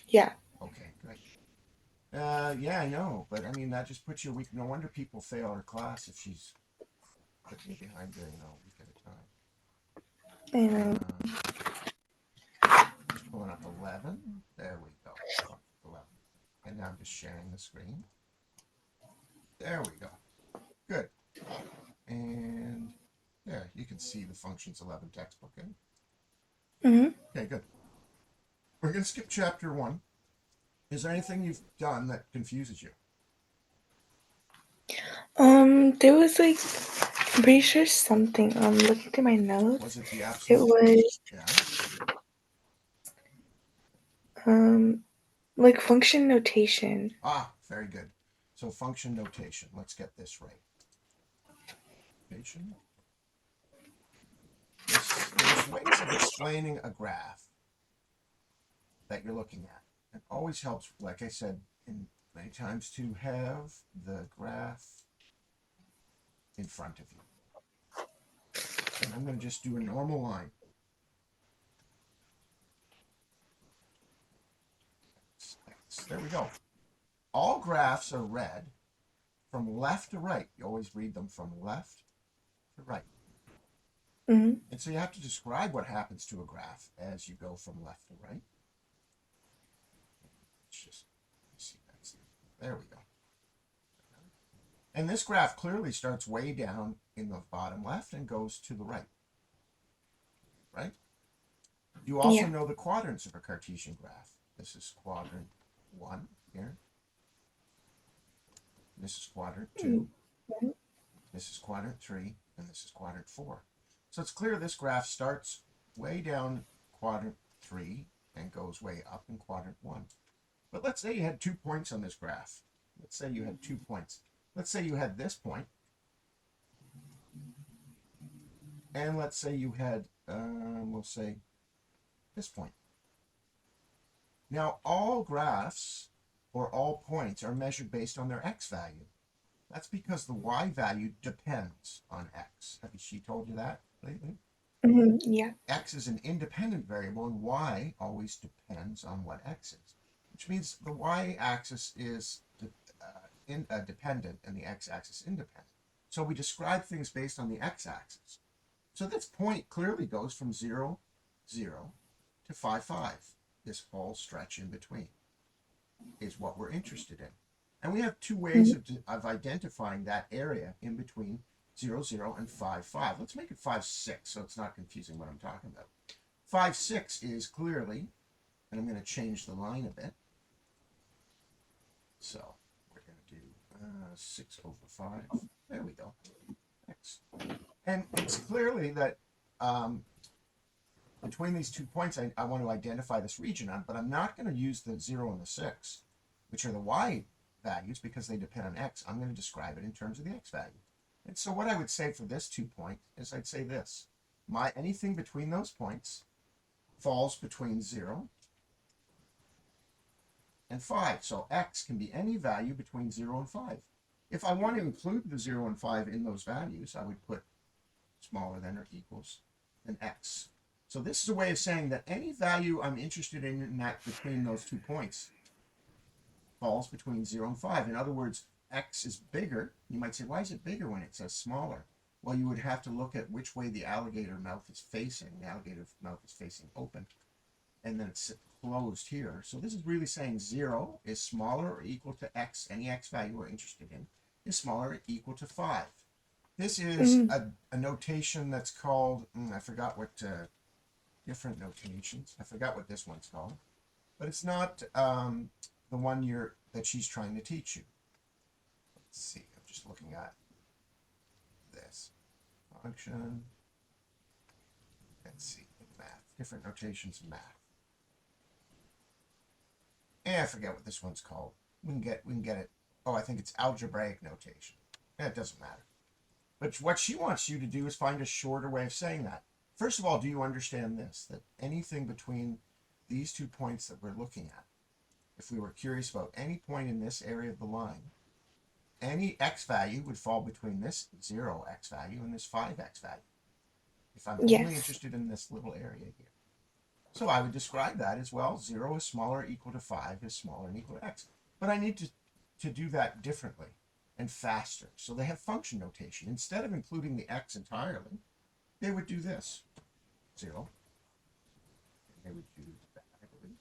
Yeah. Okay, great. Yeah, I know, but I mean that just puts you weak. No wonder people fail her class if she's putting you behind during a week at a time. And Uh, just pulling up 11. There we go. Up 11. And now I'm just sharing the screen. There we go. Good. And there, you can see the functions 11 textbook. mhm. Okay, good. We're going to skip chapter 1. Is there anything you've done that confuses you? There was like I'm pretty sure something. Looking through my Was notes, it the it absolute? was Yeah. um like function notation. Ah, very good. So function notation. Let's get this right. Notation. There's ways of explaining a graph that you're looking at. It always helps, like I said in many times, to have the graph in front of you. And I'm going to just do a normal line. There we go. All graphs are read from left to right. You always read them from left to right. Mhm. And so you have to describe what happens to a graph as you go from left to right. Let's just see that. There we go. And this graph clearly starts way down in the bottom left and goes to the right, right? You also Yeah. know the quadrants of a Cartesian graph. This is quadrant 1 here. This is quadrant 2. This is quadrant 3. And this is quadrant 4. So it's clear this graph starts way down quadrant 3 and goes way up in quadrant 1. But let's say you had 2 points on this graph. Let's say you had 2 points. Let's say you had this point, and let's say you had, we'll say, this point. Now, all graphs or all points are measured based on their x value. That's because the y value depends on x. Have she told you that lately? Yeah. X is an independent variable, and y always depends on what x is, which means the y-axis is dependent and the x-axis independent. So we describe things based on the x-axis. So this point clearly goes from 0, 0 to 5, 5. This whole stretch in between is what we're interested in. And we have two ways Mhm. of identifying that area in between 0, 0 and 5, 5. Let's make it 5, 6 so it's not confusing what I'm talking about. 5, 6 is clearly, and I'm going to change the line a bit. So we're going to do 6 over 5. There we go. X. And it's clearly that um, between these 2 points, I want to identify this region on, but I'm not going to use the 0 and the 6, which are the y values because they depend on x. I'm going to describe it in terms of the x value. And so what I would say for this 2 point is I'd say this. Anything between those points falls between 0 and 5. So x can be any value between 0 and 5. If I want to include the 0 and 5 in those values, I would put smaller than or equals than x. So this is a way of saying that any value I'm interested in that between those 2 points falls between 0 and 5. In other words, x is bigger. You might say, why is it bigger when it says smaller? Well, you would have to look at which way the alligator mouth is facing. The alligator mouth is facing open, and then it's closed here. So this is really saying 0 is smaller or equal to x, any x value we're interested in, is smaller or equal to 5. This is Mhm. a notation that's called, I forgot what different notations. I forgot what this one's called, but it's not the one that she's trying to teach you. Let's see. I'm just looking at this function. Let's see in math, different notations in math. I forget what this one's called. We can get it. Oh, I think it's algebraic notation. It doesn't matter. But what she wants you to do is find a shorter way of saying that. First of all, do you understand this? That anything between these 2 points that we're looking at, if we were curious about any point in this area of the line, any x value would fall between this 0x value and this 5x value, if I'm only Yes. interested in this little area here. So I would describe that as, well, 0 is smaller or equal to 5 is smaller and equal to x. But I need to do that differently and faster. So they have function notation. Instead of including the x entirely, they would do this, 0. And they would do that, I believe,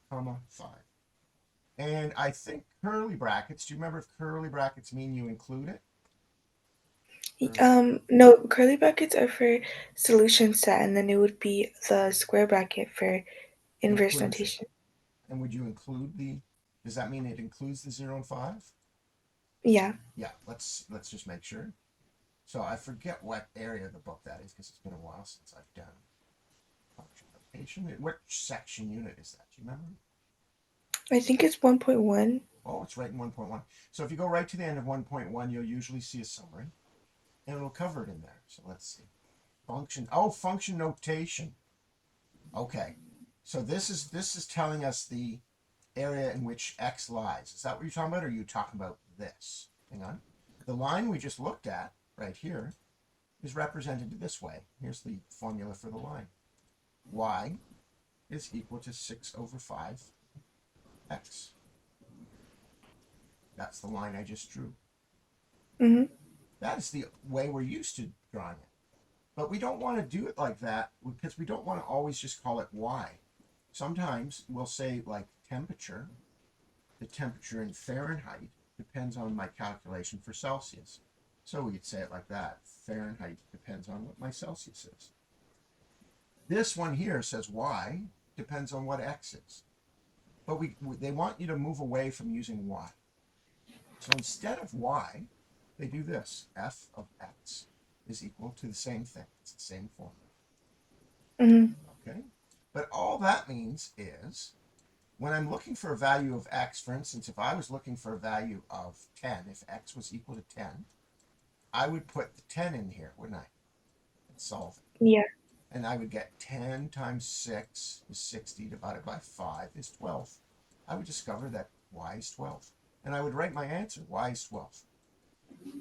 comma, 5. And I think curly brackets, do you remember if curly brackets mean you include it? No, curly brackets are for solution set, and then it would be the square bracket for inverse Inclusion. notation. And would you include does that mean it includes the 0 and 5? Yeah. Yeah, let's just make sure. So I forget what area of the book that is because it's been a while since I've done function notation. What section unit is that? Do you remember? I think it's 1.1. Oh, it's right in 1.1. So if you go right to the end of 1.1, you'll usually see a summary, and it'll cover it in there. So let's see. Function notation. Okay. So this is telling us the area in which x lies. Is that what you're talking about, or are you talking about this? Hang on. The line we just looked at right here is represented this way. Here's the formula for the line. Y is equal to 6 over 5 x. That's the line I just drew. Mm-hmm. That is the way we're used to drawing it. But we don't want to do it like that because we don't want to always just call it y. Sometimes we'll say, like, temperature. The temperature in Fahrenheit depends on my calculation for Celsius. So we could say it like that. Fahrenheit depends on what my Celsius is. This one here says y depends on what x is. But they want you to move away from using y. So instead of y, they do this. F of x is equal to the same thing. It's the same formula. Mm-hmm. Okay? But all that means is, when I'm looking for a value of x, for instance, if I was looking for a value of 10, if x was equal to 10, I would put the 10 in here, wouldn't I? And solve it. Yeah. And I would get 10 times 6 is 60 divided by 5 is 12. I would discover that y is 12. And I would write my answer, y is 12.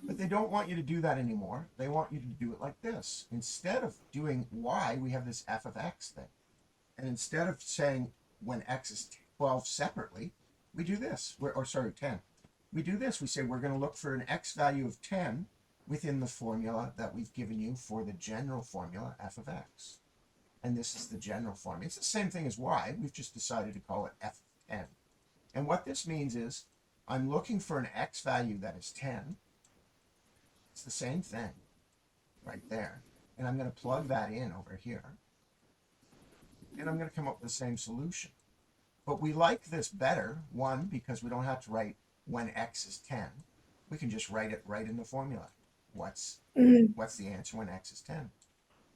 But they don't want you to do that anymore. They want you to do it like this. Instead of doing y, we have this f of x thing. And instead of saying when x is 12 separately, we do this. 10. We do this. We say we're going to look for an x value of 10 within the formula that we've given you for the general formula, f of x. And this is the general formula. It's the same thing as y. We've just decided to call it f of 10. And what this means is I'm looking for an x value that is 10. It's the same thing right there. And I'm going to plug that in over here. And I'm going to come up with the same solution. But we like this better, one, because we don't have to write when x is 10. We can just write it right in the formula. What's the answer when x is 10?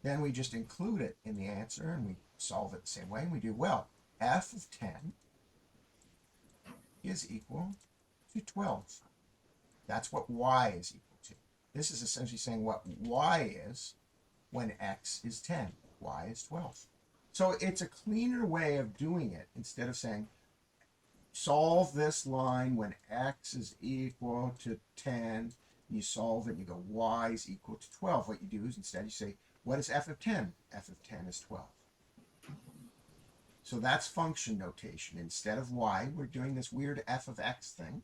Then we just include it in the answer, and we solve it the same way. And we do, well, f of 10 is equal to 12. That's what y is equal to. This is essentially saying what y is when x is 10. Y is 12. So it's a cleaner way of doing it instead of saying solve this line when x is equal to 10. You solve it and you go y is equal to 12. What you do is instead you say, what is f of 10? F of 10 is 12. So that's function notation. Instead of y, we're doing this weird f of x thing.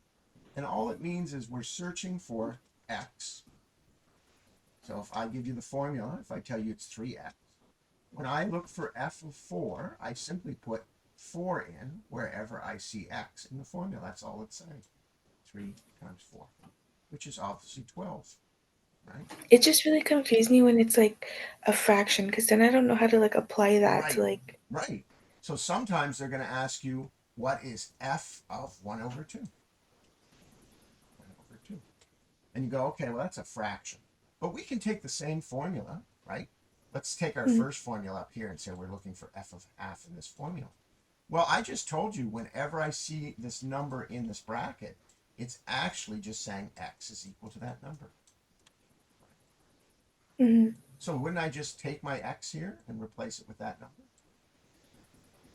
And all it means is we're searching for x. So if I give you the formula, if I tell you it's 3x, when I look for f of 4, I simply put 4 in wherever I see x in the formula. That's all it's saying. 3 times 4, which is obviously 12, right? It just really confused me when it's like a fraction, because then I don't know how to like apply that to Right, like. right. So sometimes they're going to ask you, what is f of 1 over 2? 1 over 2. And you go, okay, well, that's a fraction. But we can take the same formula, right? Let's take our first formula up here and say we're looking for f of half in this formula. Well, I just told you whenever I see this number in this bracket, it's actually just saying x is equal to that number. Mm-hmm. So wouldn't I just take my x here and replace it with that number?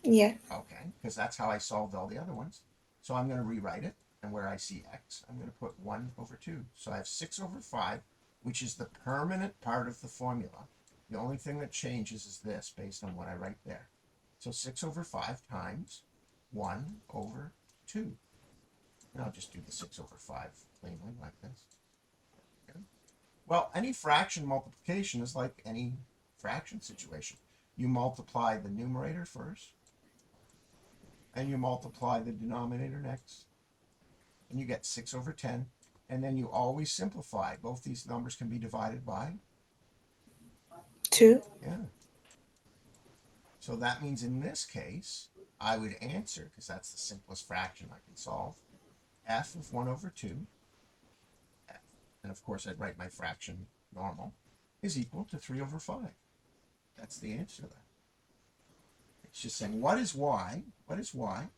Yeah. Okay, because that's how I solved all the other ones. So I'm going to rewrite it, and where I see x, I'm going to put 1 over 2. So I have 6 over 5, which is the permanent part of the formula. The only thing that changes is this, based on what I write there. So 6 over 5 times 1 over 2. And I'll just do the 6 over 5 plainly like this. Okay. Well, any fraction multiplication is like any fraction situation. You multiply the numerator first, and you multiply the denominator next, and you get 6 over 10. And then you always simplify. Both these numbers can be divided by 2. yeah. So that means in this case, I would answer, because that's the simplest fraction I can solve, f of 1 over 2, f, and of course I'd write my fraction normal, is equal to 3 over 5. That's the answer to that. It's just saying, what is y? What is y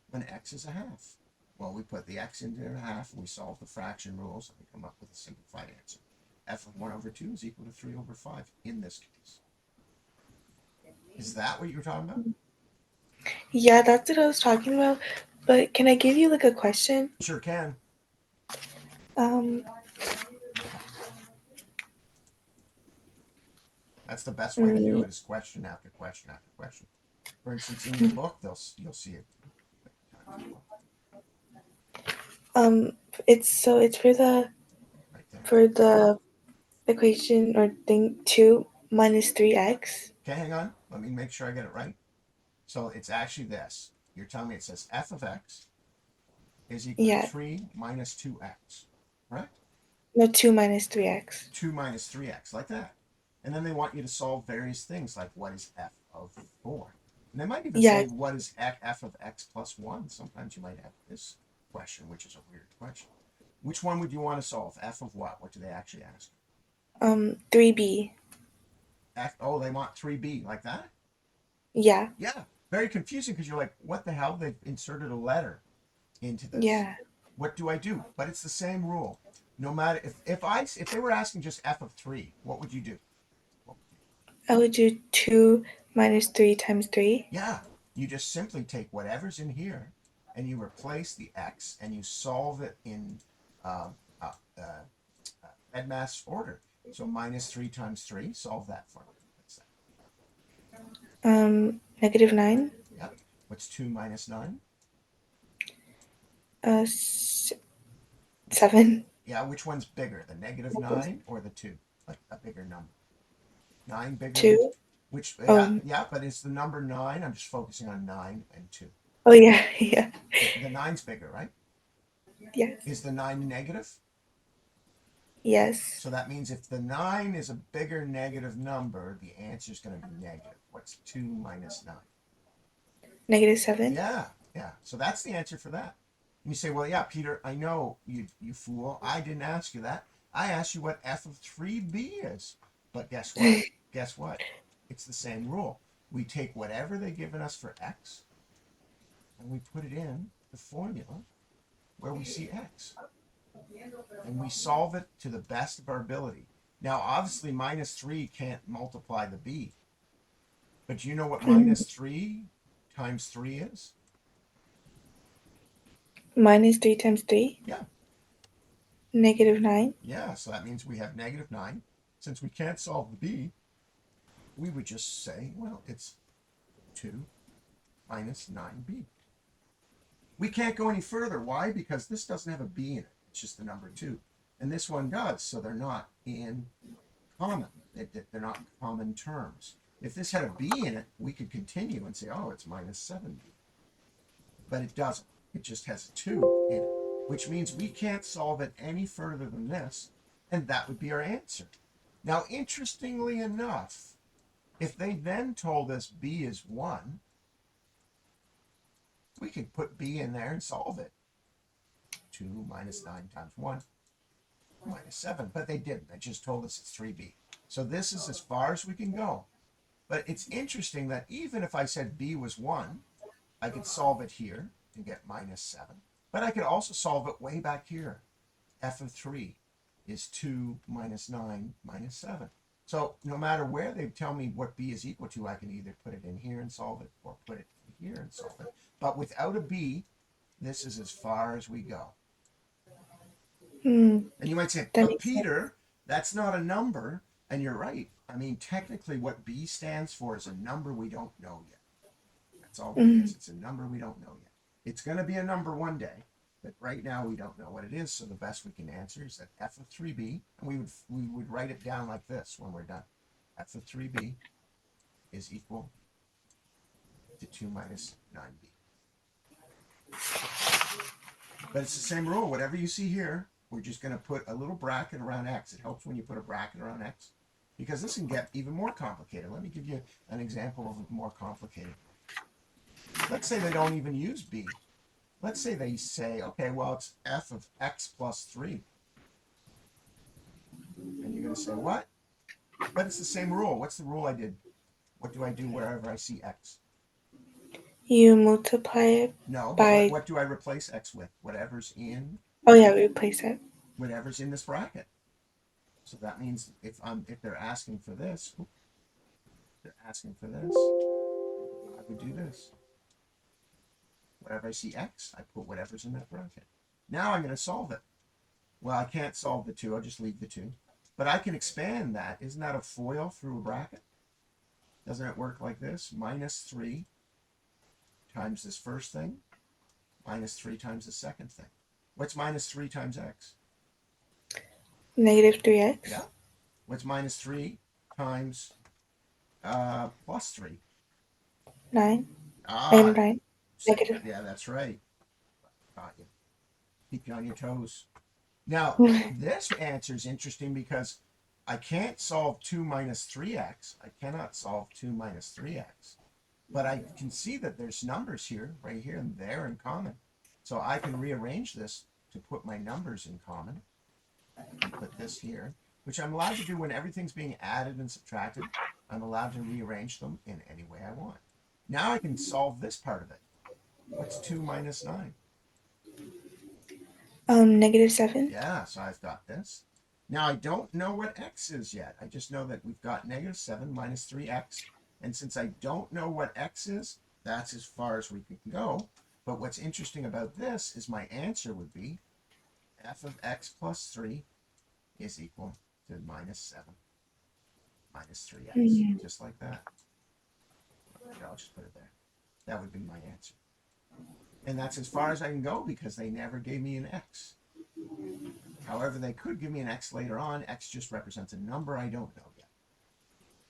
when x is a half? Well, we put the x into a half, and we solve the fraction rules, and we come up with a simplified answer. F of 1 over 2 is equal to 3 over 5 in this case. Is that what you were talking about? Yeah, that's what I was talking about. But can I give you like a question? Sure can. Um, That's the best way to do mm, it, is question after question after question. For instance, in your book, you'll see it as well, um, it's right there. for the equation or thing 2 minus 3x. Okay, hang on. Let me make sure I get it right. So it's actually this. You're telling me it says f of x is equal to Yeah, 3 minus 2x, correct? no, 2 minus 3x. 2 minus 3x, like that. And then they want you to solve various things, like what is f of 4? And they might even Yeah, say, what is f of x plus 1? Sometimes you might have this question, which is a weird question. Which one would you want to solve? F of what? What do they actually ask? 3b. F, oh, they want 3b, like that? Yeah, Yeah, very confusing, because you're like, what the hell? They've inserted a letter into this. yeah. What do I do? But it's the same rule. No matter if they were asking just f of 3, what would you do? I would do 2 minus 3 times 3. Yeah, you just simply take whatever's in here and you replace the x and you solve it in uh, uh, uh, Edmath's order. So minus 3 times 3, solve that for me. What's that? Negative 9. Yep. What's 2 minus 9? 7. Yeah, which one's bigger, the negative 9 or the 2? Like a bigger number. 9 bigger than 2? 2. Which, yeah, Oh, yeah, but it's the number 9. I'm just focusing on 9 and 2. oh yeah, yeah. The nine's bigger, right? Yes. Is the 9 negative? Yes. So that means if the 9 is a bigger negative number, the answer is going to be negative. What's 2 minus 9? Negative 7. Yeah, yeah. So that's the answer for that. And you say, well, yeah, Peter, I know, you fool. I didn't ask you that. I asked you what f of 3b is. But guess what? Guess what? It's the same rule. We take whatever they've given us for x and we put it in the formula where we see x. And we solve it to the best of our ability. Now, obviously, minus 3 can't multiply the b. But do you know what minus 3 times 3 is? Minus 3 times 3. Yeah, Negative 9. yeah. So that means we have negative 9. Since we can't solve the b, we would just say, well, it's 2 minus 9b. We can't go any further. Why? Because this doesn't have a b in it. It's just the number 2. And this one does. So they're not in common. They're not common terms. If this had a b in it, we could continue and say, oh, it's minus 7b. But it doesn't. It just has a 2 in it, which means we can't solve it any further than this, and that would be our answer. Now, interestingly enough, if they then told us b is 1, we could put b in there and solve it. 2 minus 9 times 1 minus 7. But they didn't. They just told us it's 3b. So this is as far as we can go. But it's interesting that even if I said b was 1, I could solve it here and get minus 7. But I could also solve it way back here. F of 3 is 2 minus 9 minus 7. So no matter where they tell me what b is equal to, I can either put it in here and solve it or put it here and solve it. But without a b, this is as far as we go. Hmm. And you might say, That but makes sense. Peter, that's not a number. And you're right. I mean, technically, what b stands for is a number we don't know yet. That's all it Mm. is. It's a number we don't know yet. It's going to be a number one day, but right now we don't know what it is. So the best we can answer is that f of 3b, and we would write it down like this when we're done. F of 3b is equal to 2 minus 9b. But it's the same rule. Whatever you see here, we're just going to put a little bracket around x. It helps when you put a bracket around x because this can get even more complicated. Let me give you an example of more complicated. Let's say they don't even use b. Let's say they say, okay, well, it's f of x plus 3. And you're going to say, what? But it's the same rule. What's the rule I did? What do I do wherever I see x? You multiply it No, but by, what do I replace x with? Whatever's in oh yeah, replace it. this bracket. So that means if they're asking for this, I would do this. Wherever I see x, I put whatever's in that bracket. Now I'm going to solve it. Well, I can't solve the 2. I'll just leave the 2. But I can expand that. Isn't that a FOIL through a bracket? Doesn't it work like this? Minus 3 times this first thing, minus 3 times the second thing. What's minus 3 times x? Negative 3x. Yeah. What's minus 3 times plus 3? 9. Ah, And 9. Negative. yeah, that's right. Got you. Keep you on your toes. Now, this answer is interesting because I can't solve 2 minus 3x. I cannot solve 2 minus 3x. But I can see that there's numbers here, right here and there in common. So I can rearrange this to put my numbers in common and put this here, which I'm allowed to do when everything's being added and subtracted. I'm allowed to rearrange them in any way I want. Now I can solve this part of it. What's 2 minus 9? Negative 7. Yeah, so I've got this. Now I don't know what x is yet. I just know that we've got negative 7 minus 3x. And since I don't know what x is, that's as far as we can go. But what's interesting about this is my answer would be f of x plus 3 is equal to minus 7 minus 3x. Mm. Just like that. I'll just put it there. That would be my answer. And that's as far as I can go because they never gave me an x. However, they could give me an x later on. X just represents a number I don't know yet.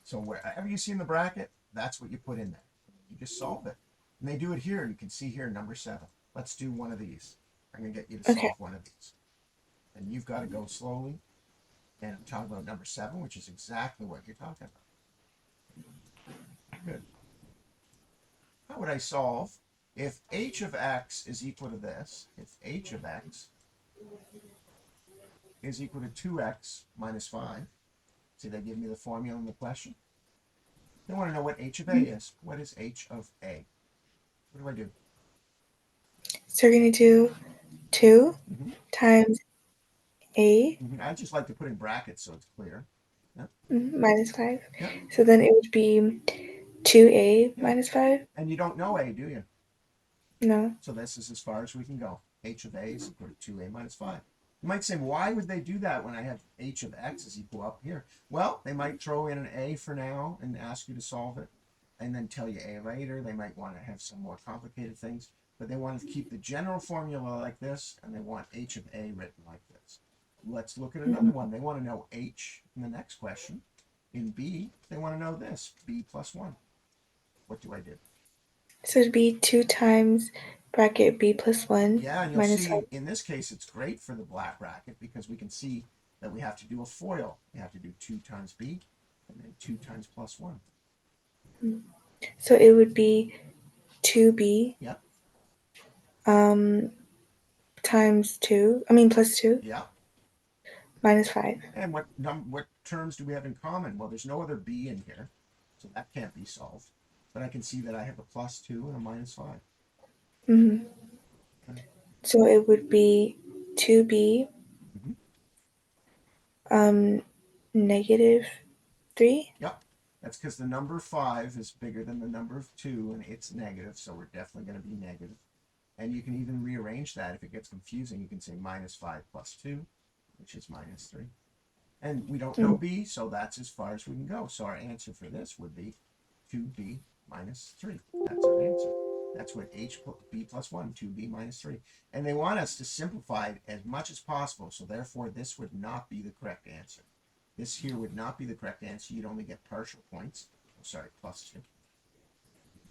So wherever you see in the bracket, that's what you put in there. You just solve it. And they do it here. You can see here number 7. Let's do one of these. I'm going to get you to solve Okay. one of these. And you've got to go slowly. And I'm talking about number 7, which is exactly what you're talking about. Good. How would I solve if h of x is equal to this? If h of x is equal to 2x minus 5. See, they give me the formula in the question. They want to know what h of a is. What is h of a? What do I do? So we're going to do 2 Mm-hmm. times a Mm-hmm. I just like to put in brackets so it's clear. Yep. minus 5. Yep. So then it would be 2a Yep. minus 5. And you don't know a, do you? No. So this is as far as we can go. H of a is equal to 2a minus 5. You might say, why would they do that when I have h of x is equal up here? Well, they might throw in an a for now and ask you to solve it and then tell you a later. They might want to have some more complicated things, but they want to keep the general formula like this, and they want h of a written like this. Let's look at another one. They want to know h in the next question. In b, they want to know this, b plus 1. What do I do? So it'd be 2 times bracket b plus 1 Yeah, and you'll minus 5. see in this case it's great for the black bracket because we can see that we have to do a FOIL. We have to do 2 times b and then 2 times plus 1. So it would be 2b Yep, times 2. I mean plus 2 yep. minus 5. And what terms do we have in common? Well, there's no other b in here, so that can't be solved. But I can see that I have a plus 2 and a minus 5. Mm-hmm. Okay. So it would be 2b Mm-hmm. negative 3. Yep. That's because the number 5 is bigger than the number of 2, and it's negative, so we're definitely going to be negative. And you can even rearrange that. If it gets confusing, you can say minus 5 plus 2, which is minus 3. And we don't know b, so that's as far as we can go. So our answer for this would be 2b minus 3. That's our answer. That's what b plus 1, 2b minus 3. And they want us to simplify it as much as possible, so therefore this would not be the correct answer. This here would not be the correct answer. You'd only get partial points. Oh, sorry, plus 2.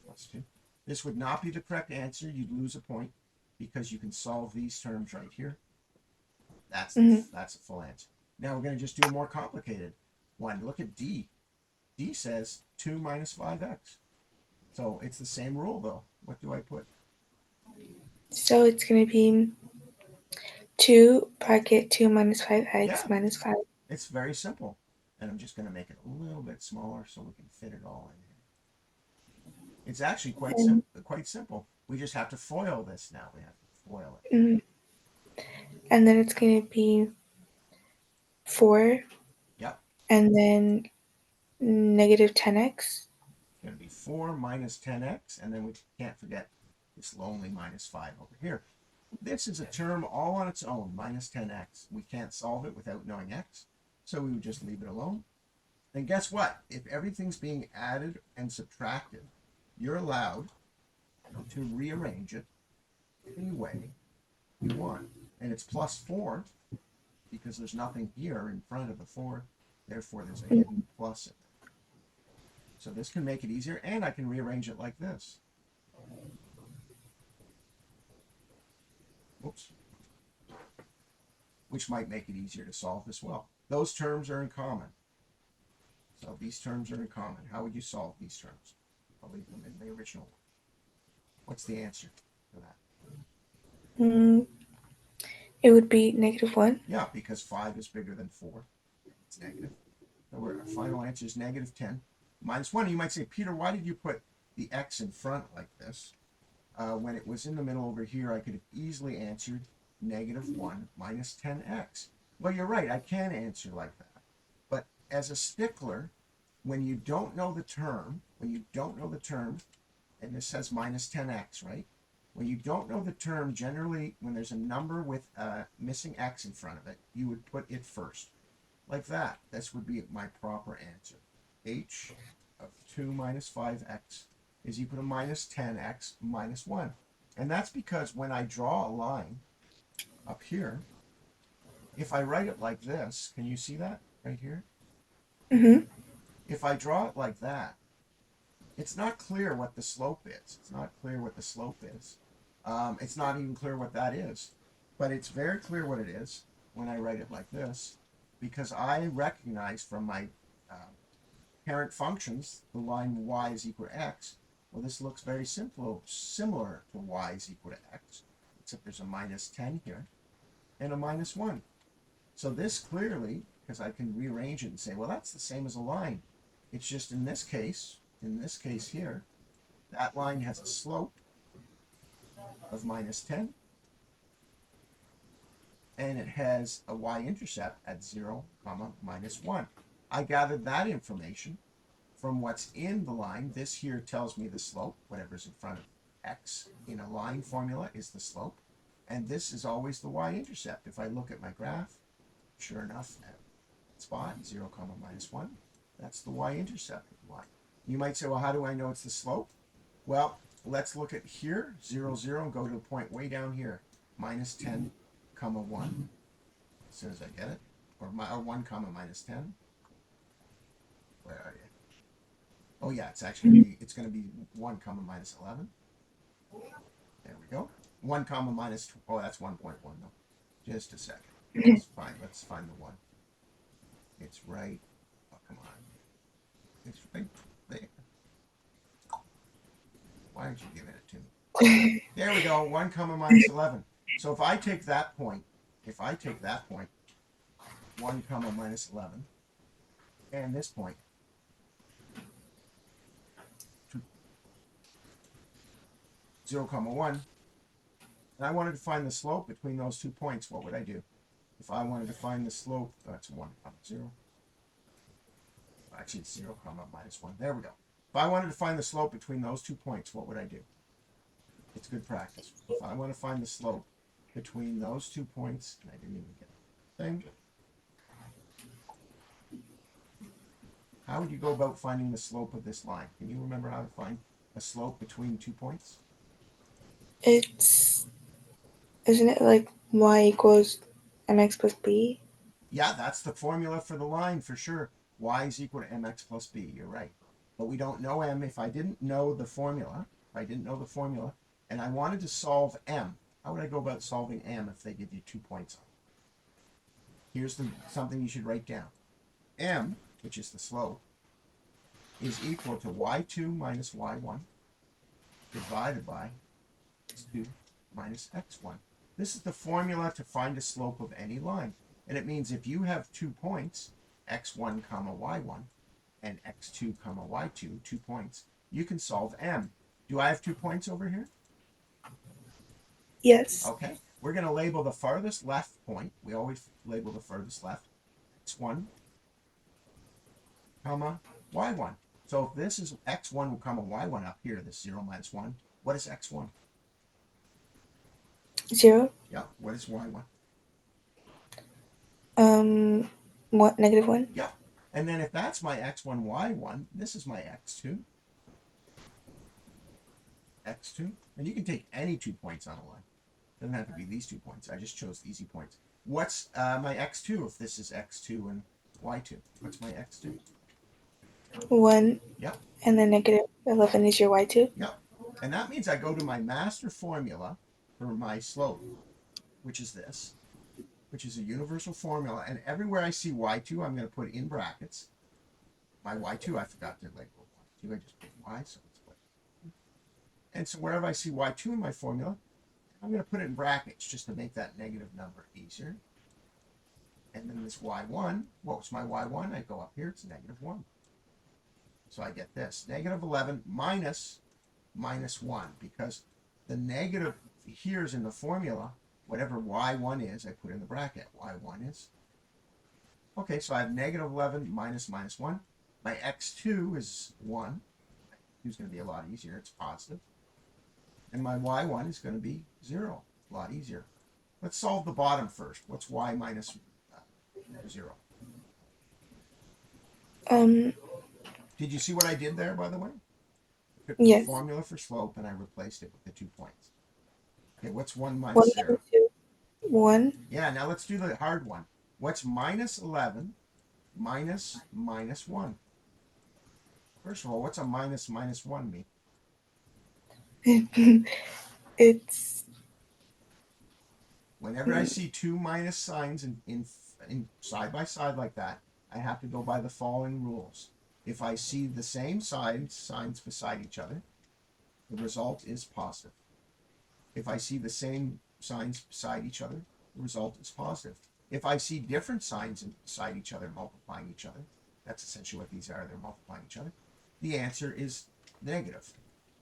Plus 2. This would not be the correct answer. You'd lose a point because you can solve these terms right here. That's a full answer. Now we're going to just do a more complicated one. Look at D. D says 2 minus 5x. So it's the same rule, though. What do I put? So it's going to be 2 bracket 2 minus 5x minus 5. It's very simple. And I'm just going to make it a little bit smaller so we can fit it all in here. It's actually quite simple. We just have to FOIL this now. We have to FOIL it. And then it's going to be 4. Yep. And then negative 10x. It's going to be 4 minus 10x. And then we can't forget this lonely minus 5 over here. This is a term all on its own, minus 10x. We can't solve it without knowing x. So we would just leave it alone. And guess what? If everything's being added and subtracted, you're allowed to rearrange it any way you want. And it's plus 4 because there's nothing here in front of the 4. Therefore, there's a hidden plus in there. So this can make it easier, and I can rearrange it like this. Oops. Which might make it easier to solve as well. Those terms are in common. So these terms are in common. How would you solve these terms? I'll leave them in the original one. What's the answer for that? It would be negative 1. Yeah, because 5 is bigger than 4. It's negative. So our final answer is negative 10 minus 1. You might say, Peter, why did you put the x in front like this? When it was in the middle over here, I could have easily answered negative 1 minus 10x. Well, you're right. I can answer like that. But as a stickler, when you don't know the term, and this says minus 10x, right? When you don't know the term, generally, when there's a number with a missing x in front of it, you would put it first. Like that. This would be my proper answer. H of 2 minus 5x is equal to minus 10x minus 1. And that's because when I draw a line up here, if I write it like this, can you see that right here? If I draw it like that, it's not clear what the slope is. It's not even clear what that is. But it's very clear what it is when I write it like this, because I recognize from my parent functions the line y is equal to x. Well, this looks very similar to y is equal to x, except there's a minus 10 here and a minus 1. So this clearly, because I can rearrange it and say, well, that's the same as a line. It's just in this case here, that line has a slope of minus 10, and it has a y-intercept at 0, minus 1. I gathered that information from what's in the line. This here tells me the slope. Whatever's in front of x in a line formula is the slope. And this is always the y-intercept. If I look at my graph, sure enough, at spot 0, minus 1, that's the y-intercept of the line. You might say, well, how do I know it's the slope? Well, let's look at here, 0, 0, and go to a point way down here, minus 10, 1, as soon as I get it, or 1, minus 10. Where are you? Oh yeah, it's actually going to be 1, minus 11. There we go. 1, minus, oh, that's 1.1 though. Just a second. Let's find the 1. It's right, oh, come on. It's right there. Why aren't you giving it to me? There we go, 1, minus 11. So if I take that point, 1, minus 11, and this point, 0, 1, and I wanted to find the slope between those 2 points, what would I do? If I wanted to find the slope, that's 1, 0. Actually, it's 0, minus 1. There we go. If I wanted to find the slope between those 2 points, what would I do? It's good practice. If I want to find the slope between those 2 points, and I didn't even get the thing, how would you go about finding the slope of this line? Can you remember how to find A slope between 2 points? It's isn't it like y equals mx plus b? Yeah, that's the formula for the line for sure. Y is equal to mx plus b. You're right. But we don't know m. If I didn't know the formula, and I wanted to solve m, how would I go about solving m if they give you 2 points on it? Here's something you should write down. M, which is the slope, is equal to y2 minus y1 divided by x2 minus x1. This is the formula to find a slope of any line. And it means if you have 2 points, x1 comma y1 and x2 comma y2, 2 points, you can solve m. Do I have 2 points over here? Yes. Okay. We're going to label the farthest left point. We always label the farthest left. x1 comma y1. So if this is x1 comma y1 up here, this 0 minus 1, what is x1? 0. Yeah. What is y1? What, negative 1? Yeah. And then if that's my x1, y1, this is my x2. X2. And you can take any 2 points on a line. It doesn't have to be these 2 points. I just chose the easy points. What's my x2 if this is x2 and y2? What's my x2? 1. Yep. And then negative 11 is your y2? Yep. And that means I go to my master formula for my slope, which is this, which is a universal formula. And everywhere I see y2, I'm going to put in brackets. My y2, I forgot to label y2. I just put y, so it's what. And so wherever I see y2 in my formula, I'm going to put it in brackets just to make that negative number easier. And then this y1, what's my y1? I go up here, it's negative 1. So I get this, negative 11 minus 1, because the negative here is in the formula. Whatever y1 is, I put in the bracket. y1 is. Okay, so I have negative 11 minus 1. My x2 is 1. X2 is going to be a lot easier. It's positive. And my y1 is going to be 0. A lot easier. Let's solve the bottom first. What's y minus 0? Did you see what I did there, by the way? I took the Yes. formula for slope and I replaced it with the 2 points. Okay, what's 1 1 minus 0? minus 2. 1. Yeah, now let's do the hard one. What's minus 11 minus 1? First of all, what's a minus 1 mean? It's Whenever I see 2 minus signs in side by side like that, I have to go by the following rules. If I see the same signs beside each other, the result is positive. If I see the same signs beside each other, the result is positive. If I see different signs beside each other multiplying each other, that's essentially what these are, they're multiplying each other, the answer is negative.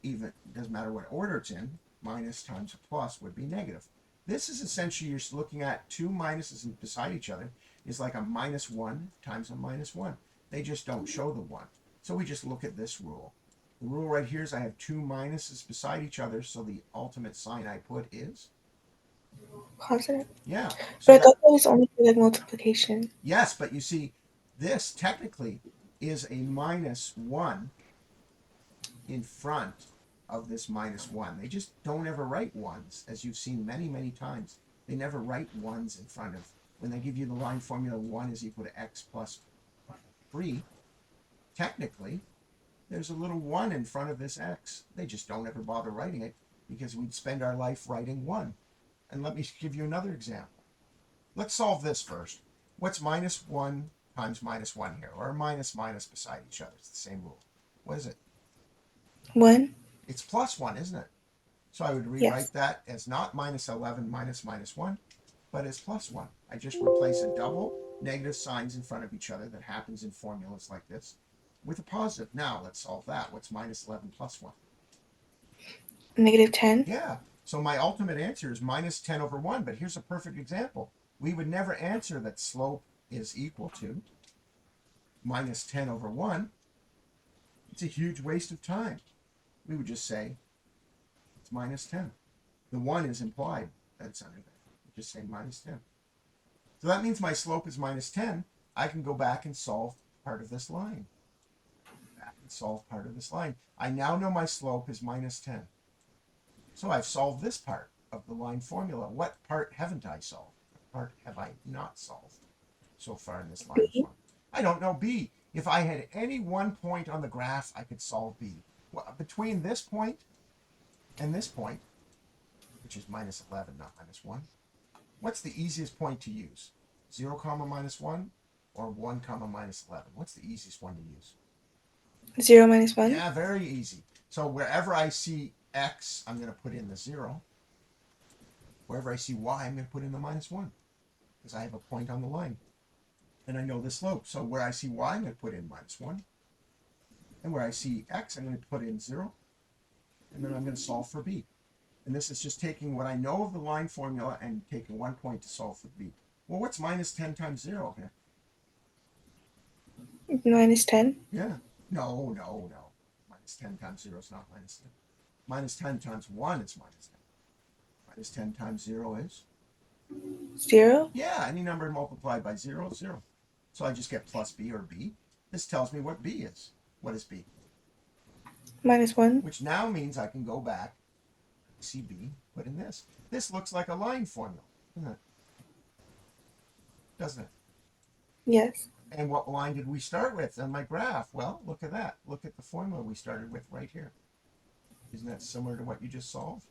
Even, it doesn't matter what order it's in, minus times plus would be negative. This is essentially, you're looking at 2 minuses beside each other is like a minus 1 times a minus 1. They just don't show the 1. So we just look at this rule. The rule right here is I have 2 minuses beside each other, so the ultimate sign I put is? positive. Yeah. But I thought that was only for like multiplication. Yes, but you see, this technically is a minus 1 in front of this minus 1. They just don't ever write 1s, as you've seen many, many times. They never write 1s in front of, when they give you the line formula 1 is equal to x plus 3, technically, there's a little 1 in front of this x. They just don't ever bother writing it because we'd spend our life writing 1. And let me give you another example. Let's solve this first. What's minus 1 times minus 1 here? Or minus beside each other. It's the same rule. What is it? 1. It's plus 1, isn't it? So I would rewrite that as not minus 11 minus 1, but as plus 1. I just replace a double negative signs in front of each other that happens in formulas like this with a positive. Now let's solve that. What's minus 11 plus 1? Negative 10. Yeah. So my ultimate answer is minus 10 over 1. But here's a perfect example. We would never answer that slope is equal to minus 10 over 1. It's a huge waste of time. We would just say it's minus 10. The 1 is implied. That's under there. Just say minus 10. So that means my slope is minus 10. I can go back and solve part of this line. Back could solve part of this line. I now know my slope is minus 10. So I've solved this part of the line formula. What part haven't I solved? What part have I not solved so far in this line B. form? I don't know B. If I had any one point on the graph, I could solve B. Well, between this point and this point, which is minus 11, not minus 1, what's the easiest point to use? 0 comma minus 1 or 1 comma minus 11? What's the easiest one to use? 0 minus 1. Yeah, very easy. So wherever I see x, I'm going to put in the 0. Wherever I see y, I'm going to put in the minus 1 because I have a point on the line. And I know the slope. So where I see y, I'm going to put in minus 1. And where I see x, I'm going to put in 0. And then I'm going to solve for b. And this is just taking what I know of the line formula and taking 1 point to solve for b. Well, what's minus 10 times 0 here? Minus 10. Yeah. No. Minus 10 times 0 is not minus 10. Minus 10 times 1 is minus 10. Minus 10 times 0 is? 0. Yeah, any number multiplied by 0 is 0. So I just get plus b or b. This tells me what b is. What is b? Minus 1. Which now means I can go back, see b, put in this. This looks like a line formula, doesn't it? Doesn't it? Yes. And what line did we start with on my graph? Well, look at that. Look at the formula we started with right here. Isn't that similar to what you just solved?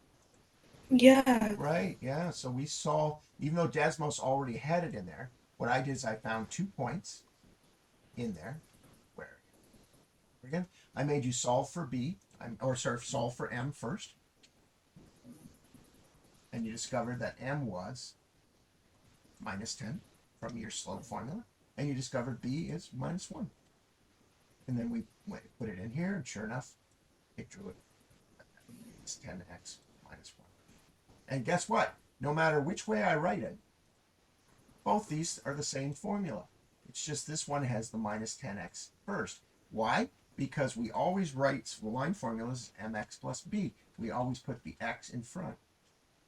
Yeah. Right, yeah. So we solved, even though Desmos already had it in there, what I did is I found 2 points in there. Where? Again, I made you solve for B, solve for M first. And you discovered that M was minus 10 from your slope formula. And you discovered B is minus 1. And then we put it in here, and sure enough, it drew it. It's 10x minus 1. And guess what? No matter which way I write it, both these are the same formula. It's just this one has the minus 10x first. Why? Because we always write the line formulas mx plus b. We always put the x in front.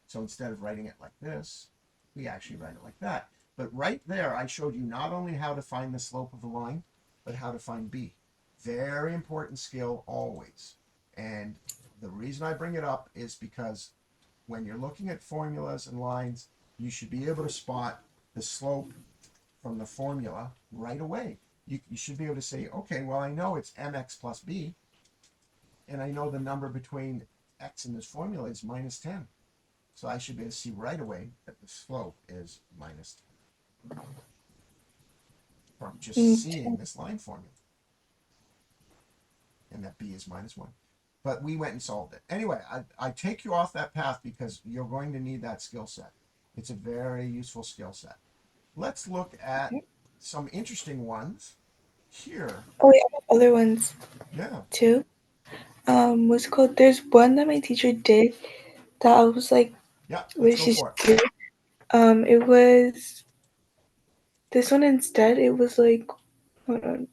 So instead of writing it like this, we actually write it like that. But right there, I showed you not only how to find the slope of a line, but how to find b. Very important skill always. And the reason I bring it up is because when you're looking at formulas and lines, you should be able to spot the slope from the formula right away. You should be able to say, okay, well, I know it's mx plus b, and I know the number between x and this formula is minus 10. So I should be able to see right away that the slope is minus 10 from just seeing this line formula, and that b is minus 1. But we went and solved it. Anyway, I take you off that path because you're going to need that skill set. It's a very useful skill set. Let's look at some interesting ones here. Oh, wait, I have other ones Yeah. too. What's it called? There's one that my teacher did that I was like, Yeah, what let's did go she for it. do? It was this one instead. It was like, hold on,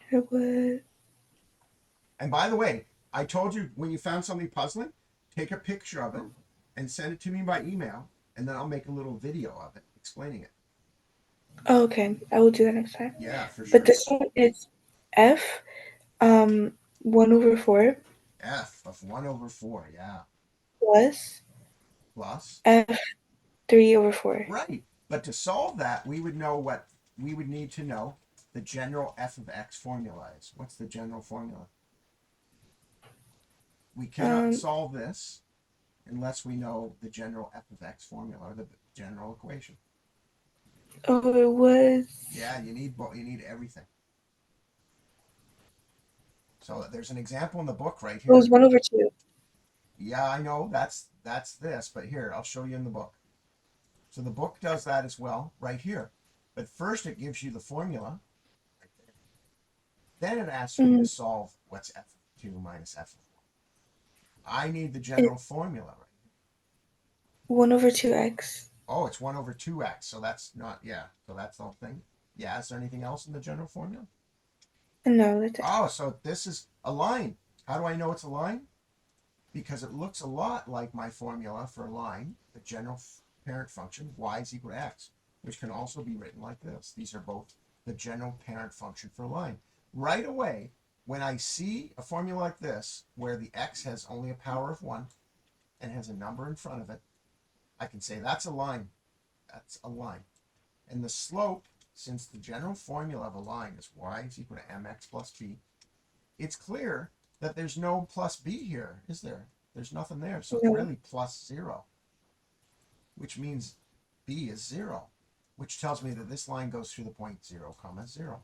it was. And by the way, I told you when you found something puzzling, take a picture of it and send it to me by email, and then I'll make a little video of it explaining it. Oh, okay, I will do that next time. Yeah, for But sure. this one is f 1/4 F of 1 over 4, yeah. plus Plus. f 3/4. Right. But to solve that, we would need to know the general f of x formula is. What's the general formula? We cannot solve this unless we know the general f of x formula, or the general equation. Oh, it was. Yeah, you need everything. So there's an example in the book right It here. was 1/2. Yeah, I know that's this, but here, I'll show you in the book. So the book does that as well, right here. But first it gives you the formula. Right there. Then it asks you to solve what's f of 2 minus f of 1. I need the general formula right here. 1/2x. Oh, it's 1 over 2x. So that's not, yeah. So that's the whole thing. Yeah, is there anything else in the general formula? No, that's it. Oh, so this is a line. How do I know it's a line? Because it looks a lot like my formula for a line, the general parent function, y is equal to x, which can also be written like this. These are both the general parent function for a line. Right away, when I see a formula like this, where the x has only a power of 1 and has a number in front of it, I can say that's a line. That's a line. And the slope, since the general formula of a line is y is equal to mx plus b, it's clear that there's no plus b here, is there? There's nothing there. So it's No. really plus 0, which means b is 0, which tells me that this line goes through the point 0, 0,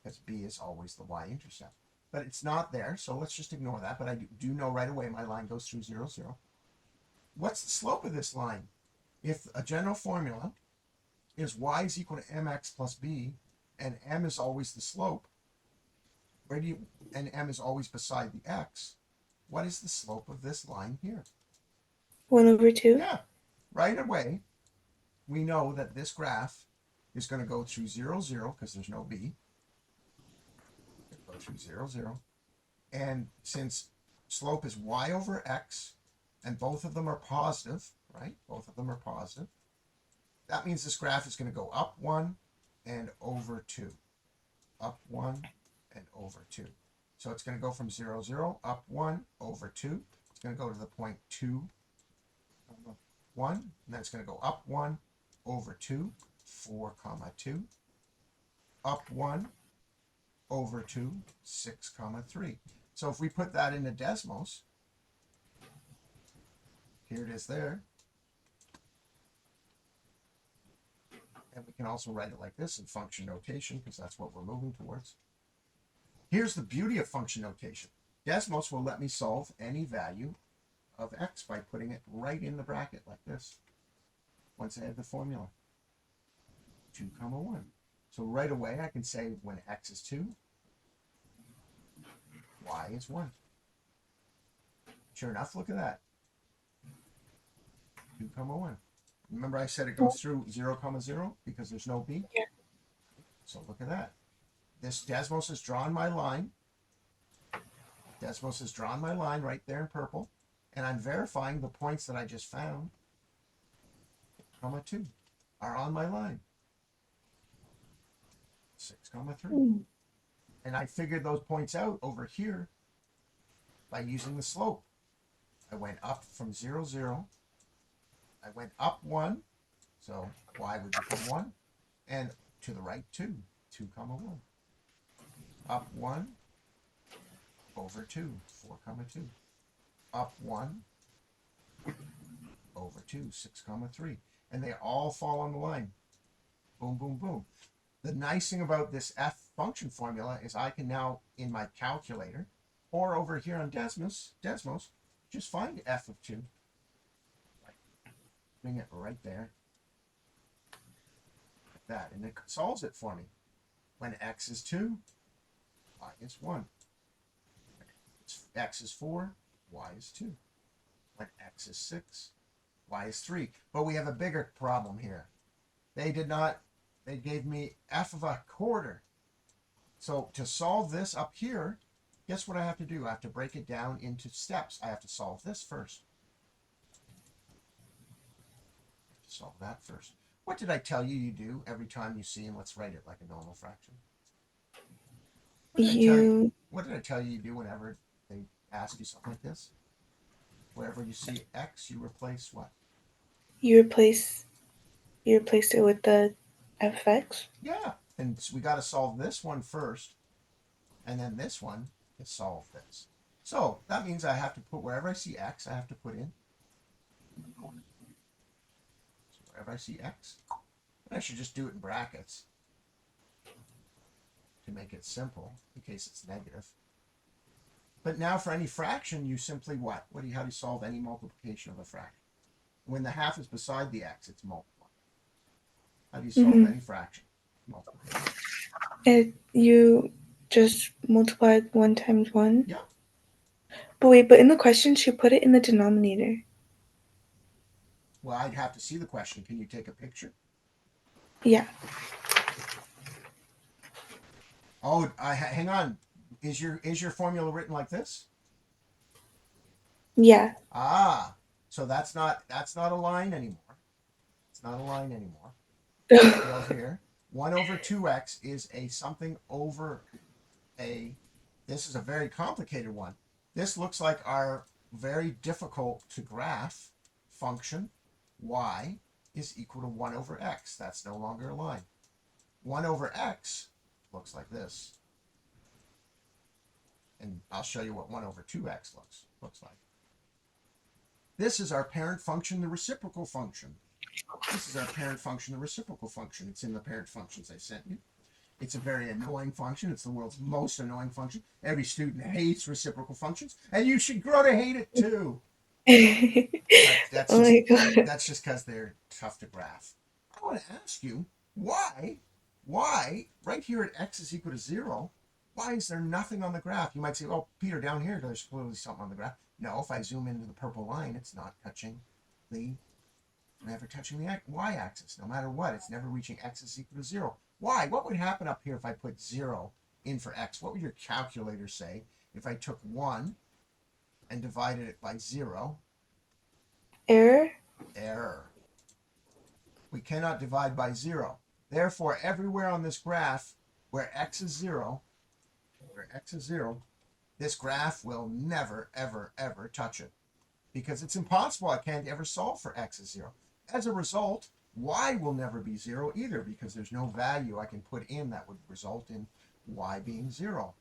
because b is always the y-intercept. But it's not there, so let's just ignore that. But I do know right away my line goes through 0, 0. What's the slope of this line? If a general formula is y is equal to mx plus b, and m is always the slope, and m is always beside the x, what is the slope of this line here? 1/2. Yeah, right away, we know that this graph is going to go through 0, 0, because there's no b. Go through 0, 0. And since slope is y over x, and both of them are positive, right? Both of them are positive. That means this graph is going to go up 1 and over 2. Up 1 and over 2. So it's going to go from 0, 0, up 1, over 2. It's going to go to the point 2, 1. And then it's going to go up 1, over 2, 4, 2. Up 1, over 2, 6, 3. So if we put that into Desmos, here it is there. And we can also write it like this in function notation, because that's what we're moving towards. Here's the beauty of function notation. Desmos will let me solve any value of x by putting it right in the bracket like this, once I have the formula. 2, 1. So right away I can say when x is 2, y is 1. Sure enough, look at that. 2, 1. Remember I said it goes through 0, 0 because there's no b? Yeah. So look at that. This Desmos has drawn my line. Desmos has drawn my line right there in purple. And I'm verifying the points that I just found, 2, are on my line. 6, 3. And I figured those points out over here by using the slope. I went up from 0, 0. I went up 1, so y would become 1. And to the right 2, 2, 1. Up 1, over 2, 4, 2. Up 1, over 2, 6, 3. And they all fall on the line. Boom, boom, boom. The nice thing about this f function formula is I can now, in my calculator, or over here on Desmos, just find f of 2. Bring it right there. Like that. And it solves it for me. When x is 2, y is 1. X is 4, y is 2. When x is 6, y is 3. But we have a bigger problem here. They gave me f of a quarter. So to solve this up here, guess what I have to do? I have to break it down into steps. I have to solve this first. Solve that first. What did I tell you you do every time you see, and let's write it like a normal fraction? What did I tell you you do whenever they ask you something like this? Wherever you see x, you replace what? You replaced it with the fx? Yeah. And so we got to solve this one first, and then this one to solve this. So that means I have to put, wherever I see x, I have to put in. So wherever I see x, I should just do it in brackets to make it simple in case it's negative. But now for any fraction, you simply what? How do you solve any multiplication of a fraction? When the half is beside the x, it's multiplied. How do you solve any fraction? Multiplication. You just multiplied 1 times 1? Yeah. But in the question, she put it in the denominator. Well, I'd have to see the question. Can you take a picture? Yeah. Oh, hang on. Is your formula written like this? Yeah. Ah, so that's not a line anymore. It's not a line anymore. Go here. 1 over 2x is a something over a, this is a very complicated one. This looks like our very difficult to graph function. Y is equal to 1 over x. That's no longer a line. 1 over x looks like this. And I'll show you what 1 over 2x looks like. This is our parent function, the reciprocal function. This is our parent function, the reciprocal function. It's in the parent functions I sent you. It's a very annoying function. It's the world's most annoying function. Every student hates reciprocal functions, and you should grow to hate it too. But Oh my god. that's just because they're tough to graph. I want to ask you why right here at x is equal to 0, why is there nothing on the graph? You might say, oh, Peter, down here there's clearly something on the graph. No, if I zoom into the purple line, it's not touching the never touching the y-axis. No matter what, it's never reaching x is equal to 0. Why? What would happen up here if I put 0 in for x? What would your calculator say if I took 1 and divided it by 0? Error? Error. We cannot divide by 0. Therefore, everywhere on this graph where x is 0, this graph will never, ever, ever touch it. Because it's impossible. I can't ever solve for x is 0. As a result, y will never be 0 either, because there's no value I can put in that would result in y being 0.